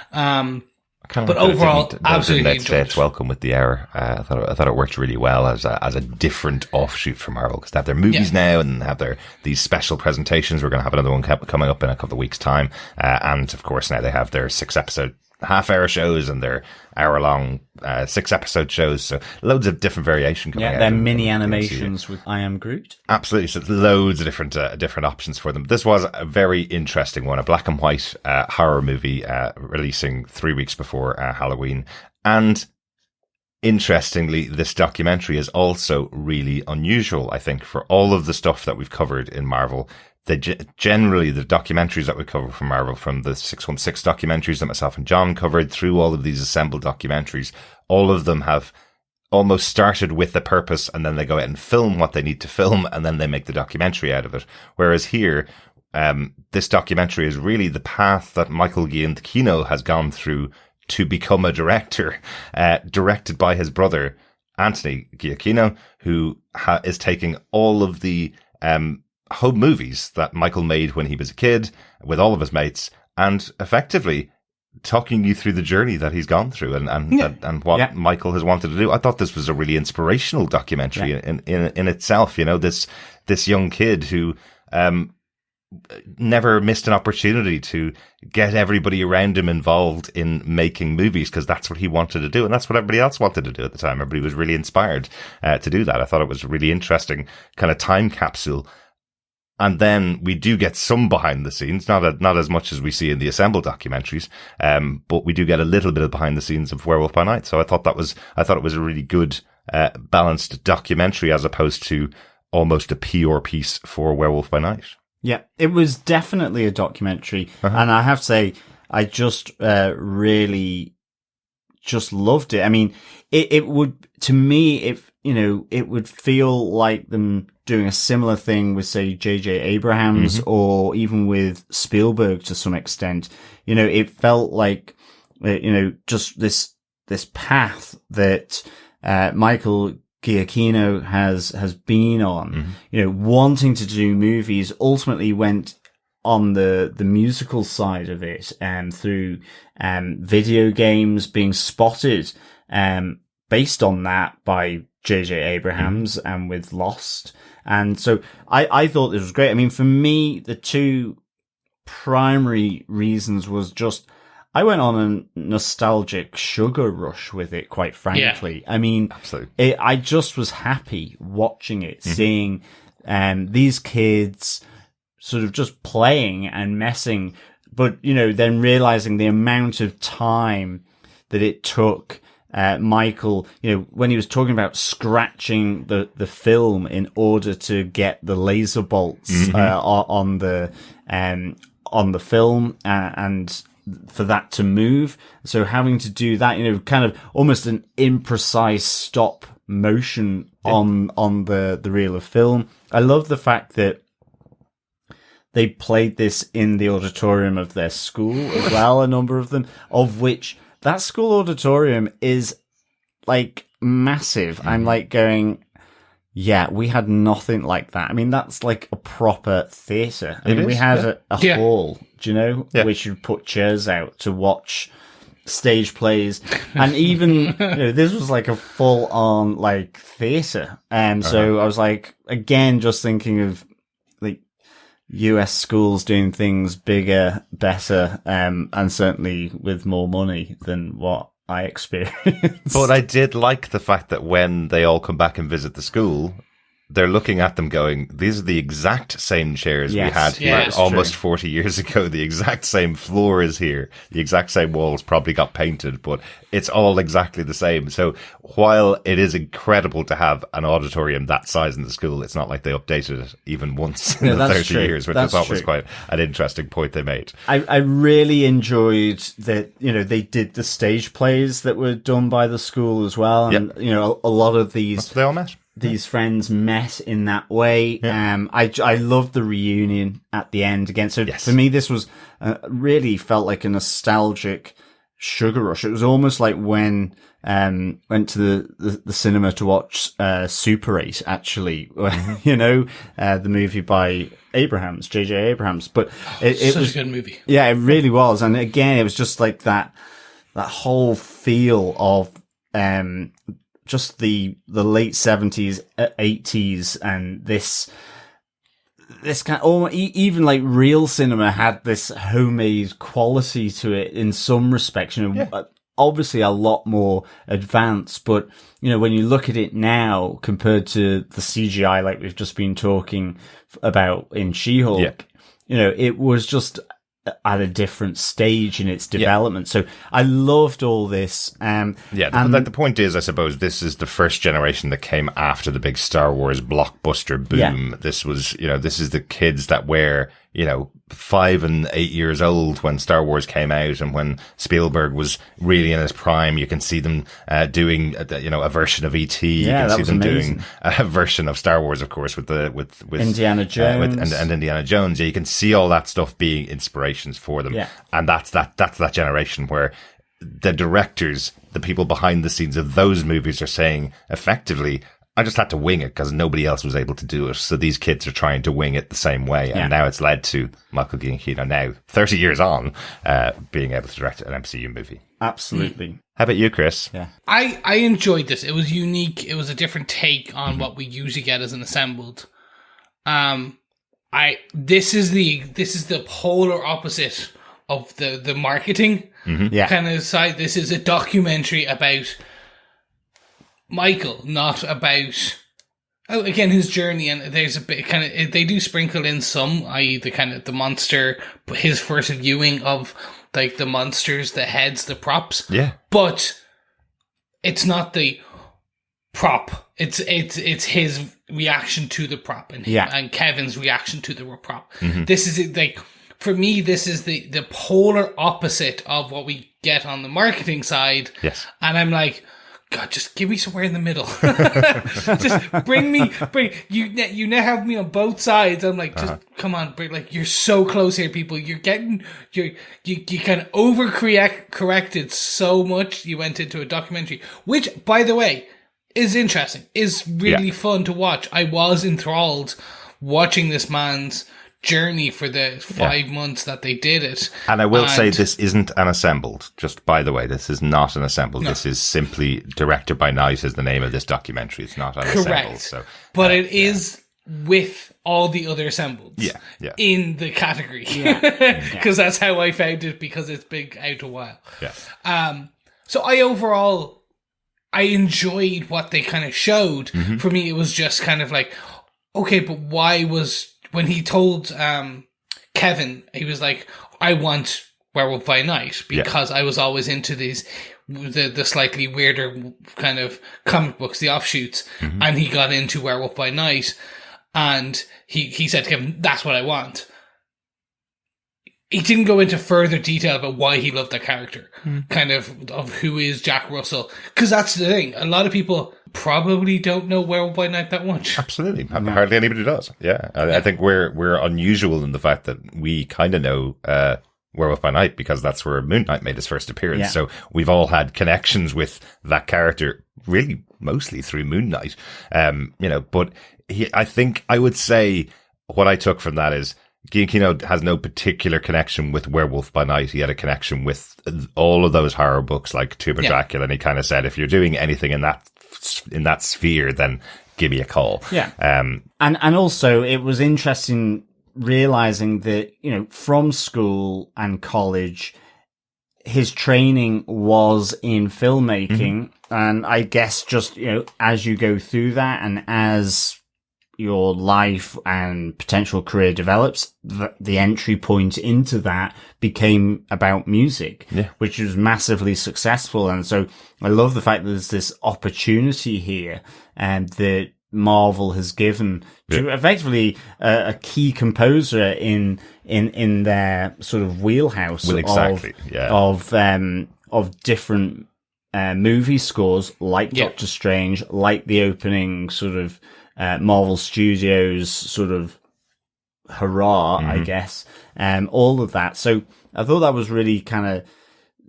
But overall, absolutely enjoyed it. Welcome with the Hour. I thought it worked really well as a different offshoot from Marvel, because they have their movies now and have these special presentations. We're going to have another one coming up in a couple of weeks' time, and of course now they have their 6-episode half-hour shows and their hour-long 6-episode shows. So loads of different variation coming out. Yeah, they're mini animations with I Am Groot. Absolutely. So loads of different options for them. This was a very interesting one, a black and white horror movie releasing 3 weeks before Halloween. And interestingly, this documentary is also really unusual, I think, for all of the stuff that we've covered in Marvel. Generally, the documentaries that we cover from Marvel, from the 616 documentaries that myself and John covered through all of these assembled documentaries, all of them have almost started with the purpose, and then they go out and film what they need to film, and then they make the documentary out of it. Whereas here, this documentary is really the path that Michael Giacchino has gone through to become a director, directed by his brother, Anthony Giacchino, who is taking all of the home movies that Michael made when he was a kid with all of his mates, and effectively talking you through the journey that he's gone through and what Michael has wanted to do. I thought this was a really inspirational documentary in itself. You know, this this young kid who never missed an opportunity to get everybody around him involved in making movies, because that's what he wanted to do, and that's what everybody else wanted to do at the time. Everybody was really inspired to do that. I thought it was a really interesting kind of time capsule. And then we do get some behind the scenes, not as much as we see in the Assemble documentaries, but we do get a little bit of behind the scenes of Werewolf by Night. So I thought it was a really good, balanced documentary, as opposed to almost a PR piece for Werewolf by Night. Yeah, it was definitely a documentary. And I have to say, I just really just loved it. I mean, it would, to me, if, you know, it would feel like them doing a similar thing with, say, J.J. Abrams or even with Spielberg to some extent. You know, it felt like, you know, just this path that Michael Giacchino has been on, you know, wanting to do movies, ultimately went on the musical side of it, through video games, being spotted based on that by J.J. Abrams and with Lost. And so I thought this was great. I mean, for me, the two primary reasons was just, I went on a nostalgic sugar rush with it, quite frankly. Yeah. I mean, absolutely. I just was happy watching it, seeing these kids sort of just playing and messing, but, you know, then realizing the amount of time that it took Michael, you know, when he was talking about scratching the film in order to get the laser bolts on the film and for that to move. So having to do that, you know, kind of almost an imprecise stop motion on the reel of film. I love the fact that they played this in the auditorium of their school as well, a number of them, of which that school auditorium is like massive. I'm like going, yeah, we had nothing like that. I mean, that's like a proper theatre. I mean, we had a hall, do you know? Yeah. We should put chairs out to watch stage plays. And even, you know, this was like a full on like theatre. And so I was like, again, just thinking of like US schools doing things bigger, better, and certainly with more money than what I experienced. But I did like the fact that when they all come back and visit the school, they're looking at them going, these are the exact same chairs we had here almost 40 years ago. The exact same floor is here. The exact same walls probably got painted, but it's all exactly the same. So while it is incredible to have an auditorium that size in the school, it's not like they updated it even once in the 30 years, which I thought was quite an interesting point they made. I really enjoyed that, you know, they did the stage plays that were done by the school as well. And, you know, a lot of these... That's where they all met. These friends met in that way. Yeah. I loved the reunion at the end again. So for me, this was really felt like a nostalgic sugar rush. It was almost like when went to the cinema to watch Super 8, actually, you know, the movie by J.J. Abrams. But it was a good movie. Yeah, it really was. And again, it was just like that whole feel of just the late 70s, 80s, and this kind of, even like real cinema had this homemade quality to it in some respects. You know, obviously a lot more advanced, but you know, when you look at it now compared to the CGI, like we've just been talking about in She-Hulk, you know, it was just at a different stage in its development. So I loved all this. But like the point is, I suppose this is the first generation that came after the big Star Wars blockbuster boom. Yeah. This was, you know, this is the kids that were, you know, 5 and 8 years old when Star Wars came out, and when Spielberg was really in his prime. You can see them doing, you know, a version of E.T. You can see them doing a version of Star Wars, of course, with Indiana Jones and Indiana Jones. Yeah, you can see all that stuff being inspirations for them, and that's that generation where the directors, the people behind the scenes of those movies, are saying effectively, I just had to wing it because nobody else was able to do it. So these kids are trying to wing it the same way. And now it's led to Michael Giacchino, now 30 years on, being able to direct an MCU movie. Absolutely. How about you, Chris? Yeah. I enjoyed this. It was unique. It was a different take on what we usually get as an assembled. This is the polar opposite of the marketing kind of side. This is a documentary about Michael, not about again his journey. And there's a bit kind of, they do sprinkle in some, i.e. the kind of the monster, his first viewing of like the monsters, the heads, the props. Yeah, but it's not the prop. It's his reaction to the prop and Kevin's reaction to the prop. This is like, for me, this is the polar opposite of what we get on the marketing side. Yes. And I'm like, God, just give me somewhere in the middle. Just bring you now have me on both sides. I'm like, just come on, like, you're so close here, people. You kind of corrected so much. You went into a documentary, which, by the way, is interesting, is really fun to watch. I was enthralled watching this man's journey for the 5 months that they did it. And I will say, this isn't an assembled, just by the way, this is not an assembled. No. This is simply Director by Night is the name of this documentary. It's not an assembled. So, but it is with all the other assembled in the category. Because that's how I found it, because it's been out a while. Yeah. So I enjoyed what they kind of showed. For me, it was just kind of like, okay, but why was, when he told Kevin, he was like, I want Werewolf by Night, because I was always into these, the slightly weirder kind of comic books, the offshoots, and he got into Werewolf by Night, and he said to Kevin, that's what I want. He didn't go into further detail about why he loved that character, kind of who is Jack Russell. Because that's the thing. A lot of people probably don't know Werewolf by Night that much. Absolutely. Hardly anybody does. Yeah. I think we're unusual in the fact that we kind of know Werewolf by Night, because that's where Moon Knight made his first appearance. Yeah. So we've all had connections with that character, really mostly through Moon Knight. But I think I would say what I took from that is, Giacchino has no particular connection with Werewolf by Night. He had a connection with all of those horror books like Tomb of Dracula, and he kind of said, if you're doing anything in that sphere, then give me a call. Yeah. And also it was interesting realizing that, from school and college, his training was in filmmaking. And I guess just, as you go through that and as your life and potential career develops, the entry point into that became about music, which was massively successful. And so I love the fact that there's this opportunity here and that Marvel has given to effectively a key composer in their sort of wheelhouse of different movie scores, like Doctor Strange, like the opening sort of Marvel Studios sort of hurrah, I guess, all of that. So I thought that was really kind of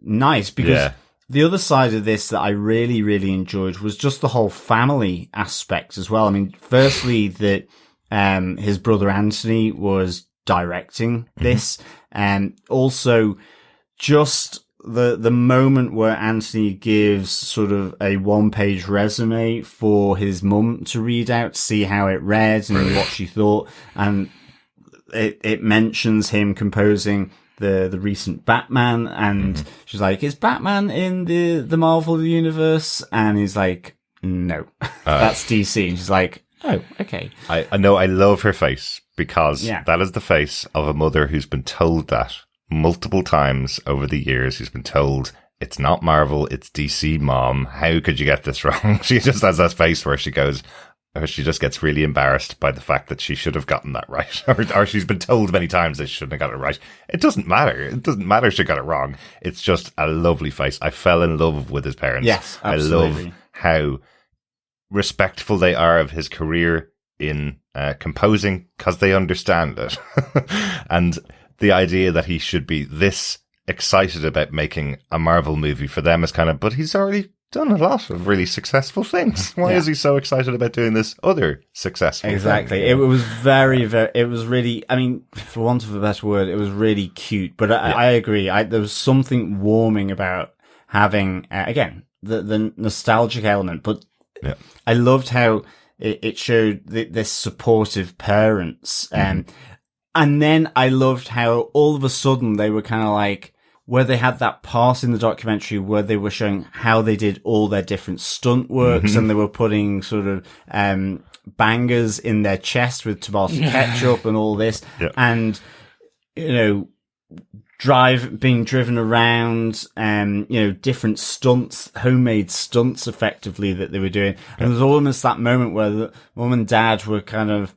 nice, because the other side of this that I really, really enjoyed was just the whole family aspect as well. I mean, firstly, that his brother Anthony was directing this, and also just the moment where Anthony gives sort of a 1-page resume for his mum to read out, to see how it read and what she thought. And it mentions him composing the recent Batman, and she's like, is Batman in the Marvel universe? And he's like, no, that's DC. And she's like, oh, okay. I know, I love her face, because that is the face of a mother who's been told that multiple times over the years. Who's been told, it's not Marvel, it's DC, Mom. How could you get this wrong? She just has that face where she goes, or she just gets really embarrassed by the fact that she should have gotten that right. Or she's been told many times that she shouldn't have got it right. It doesn't matter. It doesn't matter if she got it wrong. It's just a lovely face. I fell in love with his parents. Yes, absolutely. I love how respectful they are of his career in composing, because they understand it. And the idea that he should be this excited about making a Marvel movie for them is kind of, but he's already done a lot of really successful things. Why is he so excited about doing this other successful thing? It was very, very, it was really, I mean, for want of a better word, it was really cute. But I agree. There was something warming about having, again, the nostalgic element. But I loved how it showed this supportive parents. And then I loved how all of a sudden they were kind of like, where they had that part in the documentary where they were showing how they did all their different stunt works, and they were putting sort of, bangers in their chest with tomato ketchup and all this. Yep. And, you know, being driven around, you know, different stunts, homemade stunts effectively that they were doing. And there was almost that moment where the mum and dad were kind of,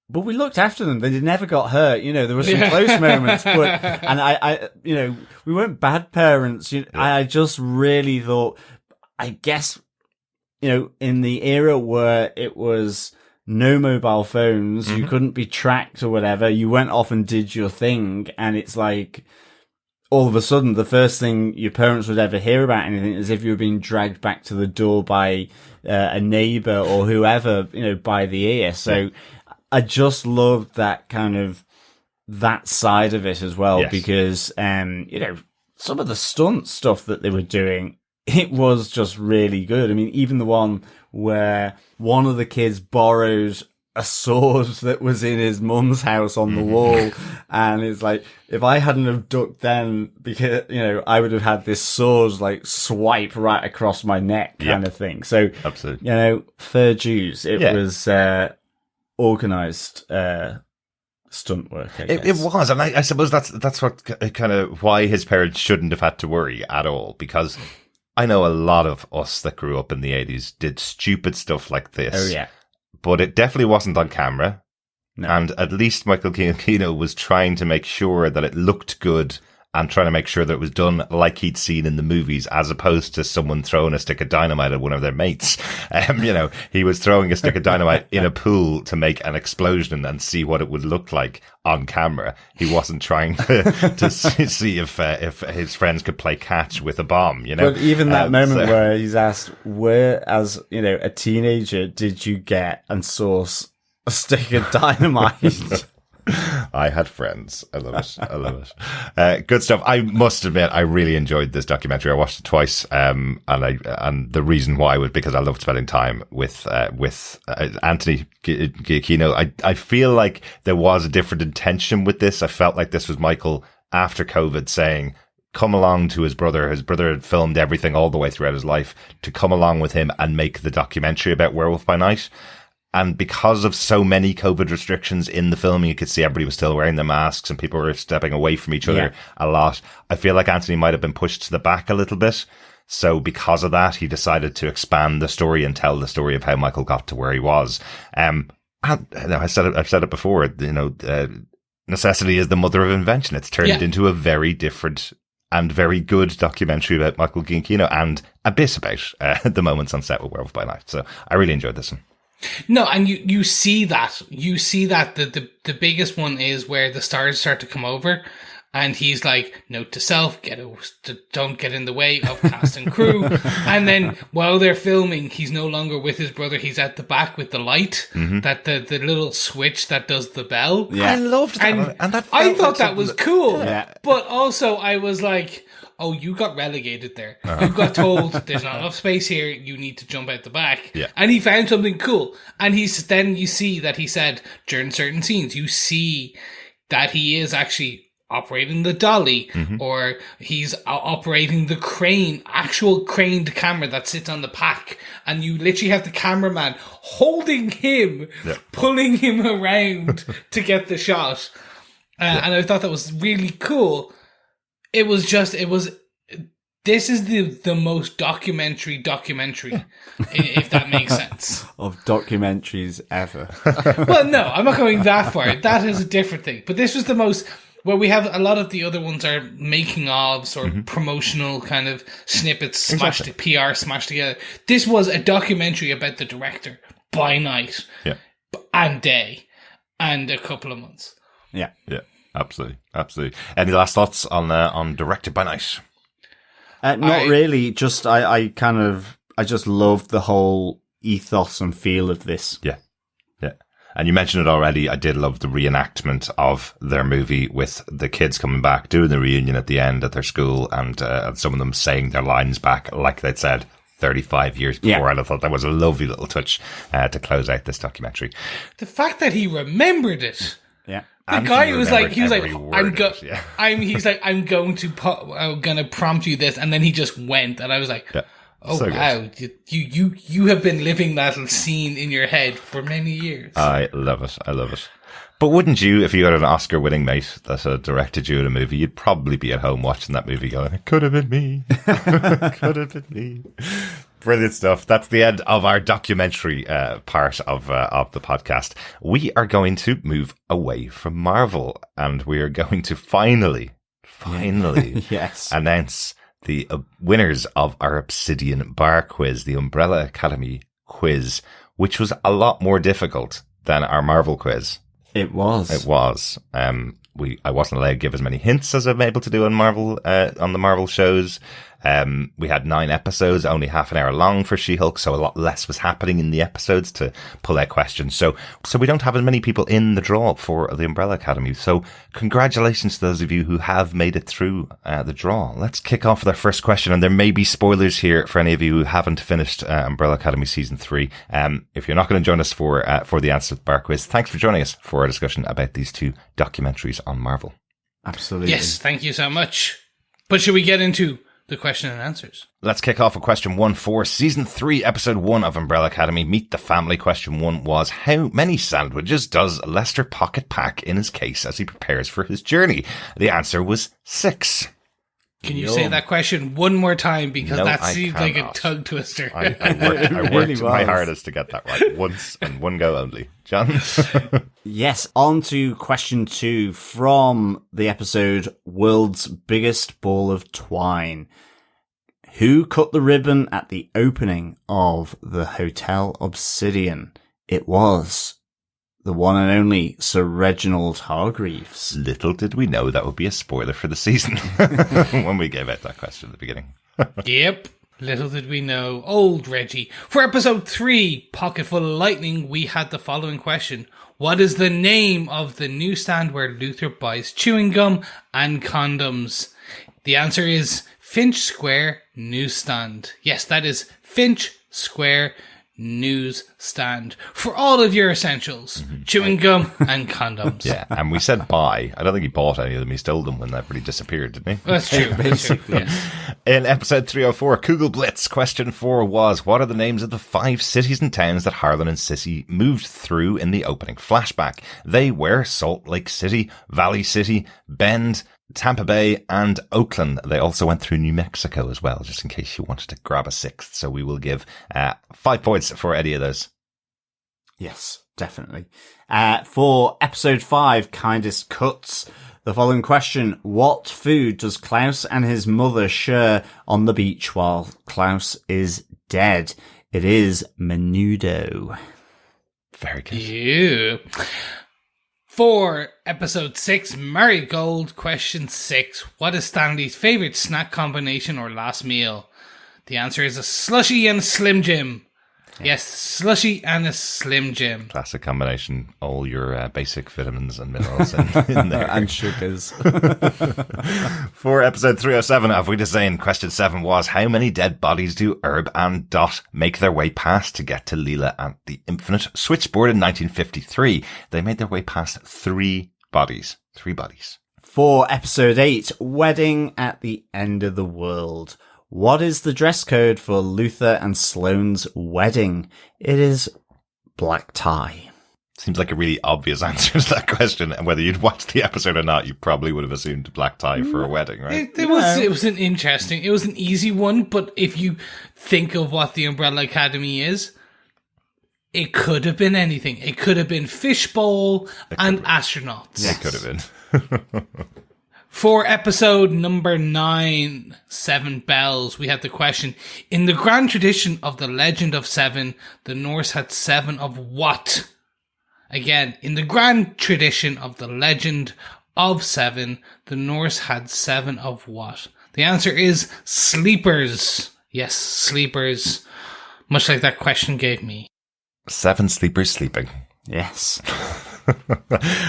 but we looked after them. They never got hurt. You know, there were some close moments, but, and I, you know, we weren't bad parents. You know, I just really thought, I guess, you know, in the era where it was no mobile phones, you couldn't be tracked or whatever, you went off and did your thing. And it's like, all of a sudden, the first thing your parents would ever hear about anything is if you were being dragged back to the door by a neighbor or whoever, you know, by the ear. So I just loved that kind of, that side of it as well, because, you know, some of the stunt stuff that they were doing, it was just really good. I mean, even the one where one of the kids borrowed a sword that was in his mum's house on the wall. And it's like, if I hadn't have ducked then, because, you know, I would have had this sword like swipe right across my neck kind of thing. So, absolutely, you know, fair dues. It was, organized, stunt work. It was, and I suppose that's what kind of why his parents shouldn't have had to worry at all, because I know a lot of us that grew up in the 80s did stupid stuff like this. Oh yeah, but it definitely wasn't on camera. No. And at least Michael Giacchino was trying to make sure that it looked good and trying to make sure that it was done like he'd seen in the movies, as opposed to someone throwing a stick of dynamite at one of their mates. You know, he was throwing a stick of dynamite in a pool to make an explosion and see what it would look like on camera. He wasn't trying to see if his friends could play catch with a bomb, you know. But even that moment where he's asked, where, as, you know, a teenager, did you get and source a stick of dynamite? I had friends. I love it. I love it. Good stuff. I must admit, I really enjoyed this documentary. I watched it twice, and the reason why was because I loved spending time with Anthony Giacchino. I feel like there was a different intention with this. I felt like this was Michael after COVID saying, come along to his brother. His brother had filmed everything all the way throughout his life, to come along with him and make the documentary about Werewolf by Night. And because of so many COVID restrictions in the film, you could see everybody was still wearing their masks and people were stepping away from each other a lot. I feel like Anthony might have been pushed to the back a little bit. So because of that, he decided to expand the story and tell the story of how Michael got to where he was. And I've said it before, you know, necessity is the mother of invention. It's turned into a very different and very good documentary about Michael Giacchino and a bit about the moments on set with Werewolf by Night. So I really enjoyed this one. No, and you see that the biggest one is where the stars start to come over, and he's like, note to self, don't get in the way of cast and crew. And then while they're filming, he's no longer with his brother. He's at the back with the light, that the little switch that does the bell. Yeah. I loved that. And that I thought that was cool. Yeah. But also I was like, oh, you got relegated there. You got told there's not enough space here. You need to jump out the back. Yeah. And he found something cool. And then you see that he said during certain scenes, you see that he is actually operating the dolly, or he's operating the actual craned camera that sits on the pack. And you literally have the cameraman holding him, pulling him around to get the shot. And I thought that was really cool. This is the most documentary, if that makes sense. Of documentaries ever. Well, no, I'm not going that far. That is a different thing. But this was the most, where we have a lot of the other ones are making ofs or promotional kind of snippets, PR smashed together. This was a documentary about the director by night and day and a couple of months. Yeah. Absolutely. Any last thoughts on Directed by Night? Not really. Just I just love the whole ethos and feel of this. Yeah. And you mentioned it already. I did love the reenactment of their movie with the kids coming back, doing the reunion at the end at their school, and some of them saying their lines back like they'd said 35 years before, and I thought that was a lovely little touch to close out this documentary. The fact that he remembered it. Yeah. The guy was like, he's like, I'm going to prompt you this, and then he just went, and I was like, oh so wow, you have been living that scene in your head for many years. I love it. But wouldn't you, if you had an Oscar-winning mate that directed you in a movie, you'd probably be at home watching that movie going, it could have been me. Could have been me. Brilliant stuff. That's the end of our documentary part of the podcast. We are going to move away from Marvel, and we are going to finally yes, announce the winners of our Obsidian Bar quiz, the Umbrella Academy quiz, which was a lot more difficult than our Marvel quiz. It was. I wasn't allowed to give as many hints as I'm able to do on Marvel, on the Marvel shows. We had 9 episodes, only half an hour long for She-Hulk, so a lot less was happening in the episodes to pull out questions. So we don't have as many people in the draw for the Umbrella Academy. So congratulations to those of you who have made it through the draw. Let's kick off with our first question, and there may be spoilers here for any of you who haven't finished Umbrella Academy Season 3. If you're not going to join us for the Answer to the Bar quiz, thanks for joining us for our discussion about these 2 documentaries on Marvel. Absolutely. Yes, thank you so much. But should we get into the question and answers? Let's kick off with question 1 for Season 3, Episode 1 of Umbrella Academy, Meet the Family. Question 1 was, how many sandwiches does Lester Pocket pack in his case as he prepares for his journey? The answer was 6. Can you say that question one more time? Because No, that I seems cannot. like a tongue twister. I worked my hardest to get that right once and one go only. John? Yes, on to question 2 from the episode World's Biggest Ball of Twine. Who cut the ribbon at the opening of the Hotel Obsidian? It was the one and only Sir Reginald Hargreaves. Little did we know that would be a spoiler for the season when we gave out that question at the beginning. Yep. Little did we know. Old Reggie. For episode 3, Pocketful of Lightning, we had the following question. What is the name of the newsstand where Luther buys chewing gum and condoms? The answer is Finch Square Newsstand. Yes, that is Finch Square Newsstand for all of your essentials. Chewing gum and condoms. Yeah, and we said buy. I don't think he bought any of them. He stole them when everybody disappeared, didn't he? That's true. Basically. Yes. In episode 304, Kugel Blitz, question 4 was, what are the names of the 5 cities and towns that Harlan and Sissy moved through in the opening flashback? They were Salt Lake City, Valley City, Bend, Tampa Bay, and Oakland. They also went through New Mexico as well, just in case you wanted to grab a 6th. So we will give 5 points for any of those. Yes, definitely. For episode 5, Kindest Cuts, the following question. What food does Klaus and his mother share on the beach while Klaus is dead? It is menudo. Very good. Ew. For episode 6, Marigold, question 6. What is Stanley's favourite snack combination or last meal? The answer is a slushy and a Slim Jim. Yes, slushy and a Slim Jim. Classic combination. All your basic vitamins and minerals in there. And sugars. For episode 307 of We Design, question 7 was, how many dead bodies do Herb and Dot make their way past to get to Leela at the Infinite Switchboard in 1953? They made their way past 3 bodies. 3 bodies. For episode 8, Wedding at the End of the World. What is the dress code for Luther and Sloane's wedding? It is black tie. Seems like a really obvious answer to that question. And whether you'd watched the episode or not, you probably would have assumed black tie for a wedding, right? It was an easy one, but if you think of what the Umbrella Academy is, it could have been anything. It could have been fishbowl and astronauts. Yes. It could have been. For episode number 9, 7 Bells, we had the question, in the grand tradition of the legend of 7, the Norse had 7 of what? Again, in the grand tradition of the legend of 7, the Norse had 7 of what? The answer is sleepers. Yes, sleepers. Much like that question gave me. 7 sleepers sleeping. Yes.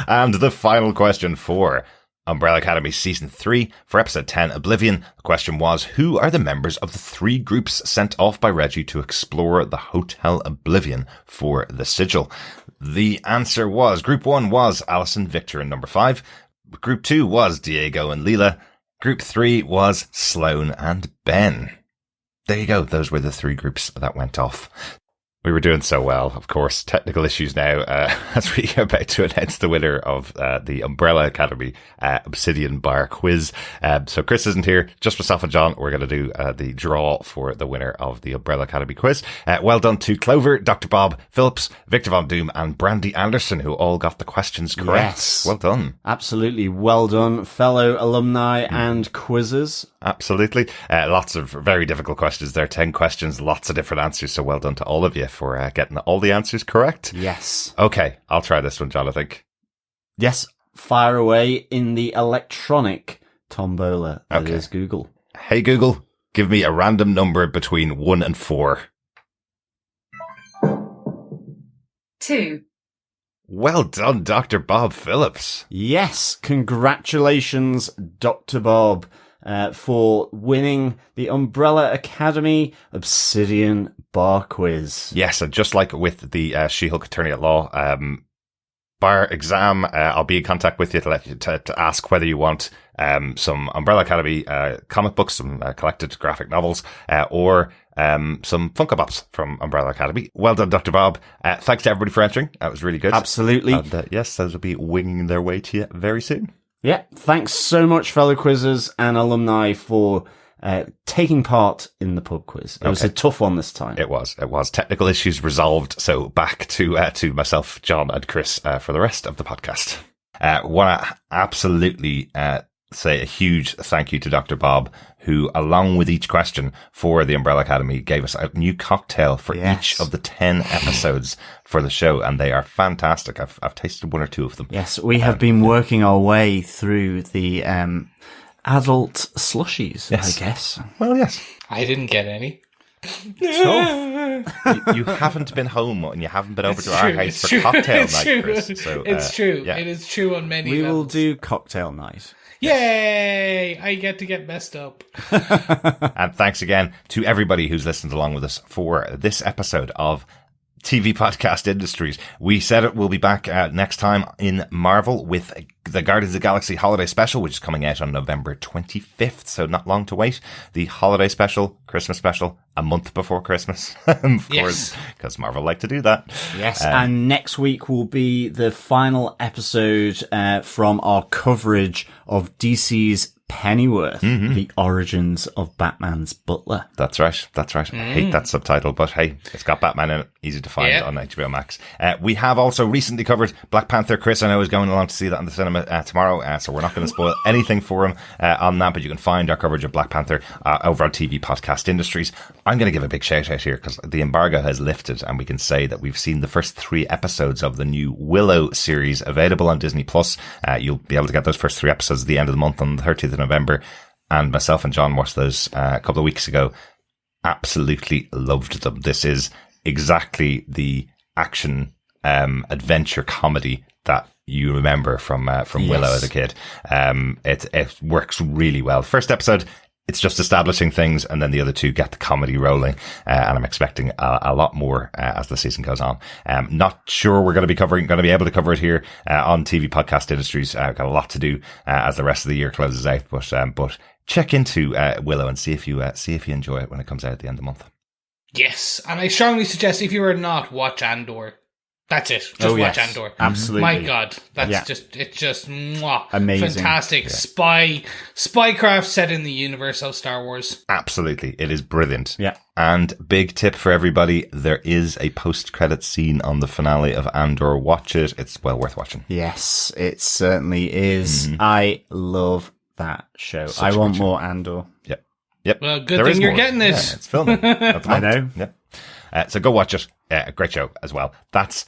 And the final question for Umbrella Academy Season 3 for Episode 10, Oblivion. The question was, who are the members of the 3 groups sent off by Reggie to explore the Hotel Oblivion for the sigil? The answer was, Group 1 was Alison, Victor and Number 5. Group 2 was Diego and Leela. Group 3 was Sloane and Ben. There you go. Those were the 3 groups that went off. We were doing so well, of course. Technical issues now as we are about to announce the winner of the Umbrella Academy Obsidian Bar quiz. So Chris isn't here, just myself and John. We're going to do the draw for the winner of the Umbrella Academy quiz. Well done to Clover, Dr. Bob, Phillips, Victor Von Doom and Brandy Anderson, who all got the questions correct. Yes. Well done. Absolutely. Well done, fellow alumni and quizzers. Absolutely. Lots of very difficult questions there. 10 questions, lots of different answers. So well done to all of you for getting all the answers correct. Yes. Okay, I'll try this one, John, I think. Yes. Fire away in the electronic tombola. That is Google. Hey, Google, give me a random number between 1 and 4. 2. Well done, Dr. Bob Phillips. Yes. Congratulations, Dr. Bob. For winning the Umbrella Academy Obsidian Bar Quiz. Yes, and just like with the She-Hulk Attorney at Law bar exam, I'll be in contact with you to ask whether you want some Umbrella Academy comic books, some collected graphic novels, or some Funko Pops from Umbrella Academy. Well done, Dr. Bob. Thanks to everybody for entering. That was really good. Absolutely. And yes, those will be winging their way to you very soon. Yeah, thanks so much, fellow quizzers and alumni, for taking part in the pub quiz. It was a tough one this time. It was. Technical issues resolved. So back to myself, John, and Chris for the rest of the podcast. Want to absolutely say a huge thank you to Dr. Bob, who, along with each question for the Umbrella Academy, gave us a new cocktail for each of the 10 episodes for the show, and they are fantastic. I've tasted 1 or 2 of them. Yes, we have been working our way through the adult slushies, I guess. Well, yes. I didn't get any. You haven't been home and you haven't been over to our house for cocktail night, Chris. So, it's true. Yeah. It is true on many We levels. will do cocktail night. Yay! I get to get messed up. And thanks again to everybody who's listened along with us for this episode of TV Podcast Industries. We said it will be back next time in Marvel with the Guardians of the Galaxy Holiday Special, which is coming out on November 25th, so not long to wait. The Holiday Special, Christmas Special, a month before Christmas, of course, because Marvel like to do that. Yes, and next week will be the final episode from our coverage of DC's Pennyworth, the origins of Batman's butler. That's right. I hate that subtitle, but hey, it's got Batman in it. Easy to find on HBO Max. We have also recently covered Black Panther. Chris, I know, is going along to see that in the cinema tomorrow, so we're not going to spoil anything for him on that, but you can find our coverage of Black Panther over on TV Podcast Industries. I'm going to give a big shout out here because the embargo has lifted and we can say that we've seen the first 3 episodes of the new Willow series available on Disney+. You'll be able to get those first 3 episodes at the end of the month on the 30th of November. And myself and John watched those a couple of weeks ago. Absolutely loved them. This is exactly the action adventure comedy that you remember from Willow as a kid. It works really well. First episode, it's just establishing things, and then the other 2 get the comedy rolling. And I'm expecting a lot more as the season goes on. Not sure we're going to be able to cover it here on TV Podcast Industries. Got a lot to do as the rest of the year closes out, but check into Willow and see if you enjoy it when it comes out at the end of the month. Yes, and I strongly suggest if you are not, watch Andor. That's it. Just watch Andor. Absolutely. My God, it's just mwah, amazing, fantastic spycraft set in the universe of Star Wars. Absolutely, it is brilliant. Yeah. And big tip for everybody: there is a post-credit scene on the finale of Andor. Watch it; it's well worth watching. Yes, it certainly is. I love that show. I want more Andor. Yep. Well, good thing you're getting this. Yeah, it's filming. At the I know. Yep. So go watch it. Great show as well. That's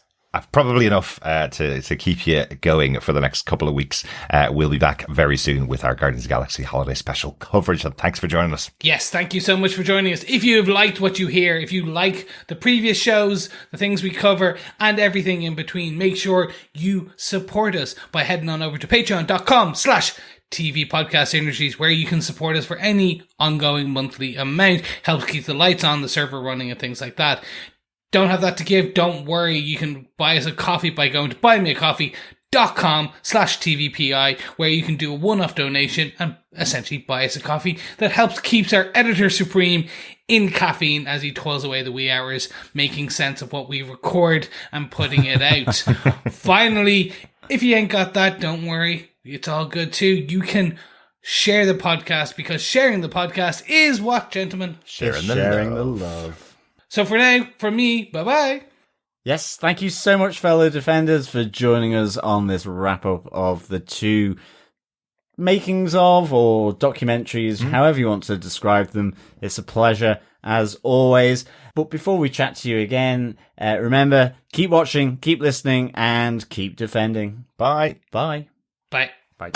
probably enough to keep you going for the next couple of weeks. We'll be back very soon with our Guardians of the Galaxy holiday special coverage. And thanks for joining us. Yes, thank you so much for joining us. If you've liked what you hear, if you like the previous shows, the things we cover, and everything in between, make sure you support us by heading on over to patreon.com/TV Podcast Industries, where you can support us for any ongoing monthly amount. Helps keep the lights on, the server running, and things like that. Don't have that to give? Don't worry. You can buy us a coffee by going to buymeacoffee.com/TVPI, where you can do a one-off donation and essentially buy us a coffee that helps keeps our editor supreme in caffeine as he toils away the wee hours, making sense of what we record and putting it out. Finally, if you ain't got that, don't worry. It's all good too. You can share the podcast, because sharing the podcast is what, gentlemen? Sharing the love. So for now, from me, bye-bye. Yes, thank you so much, fellow Defenders, for joining us on this wrap-up of the two makings of, or documentaries, however you want to describe them. It's a pleasure, as always. But before we chat to you again, remember, keep watching, keep listening, and keep defending. Bye. Bye. Bye. Bye.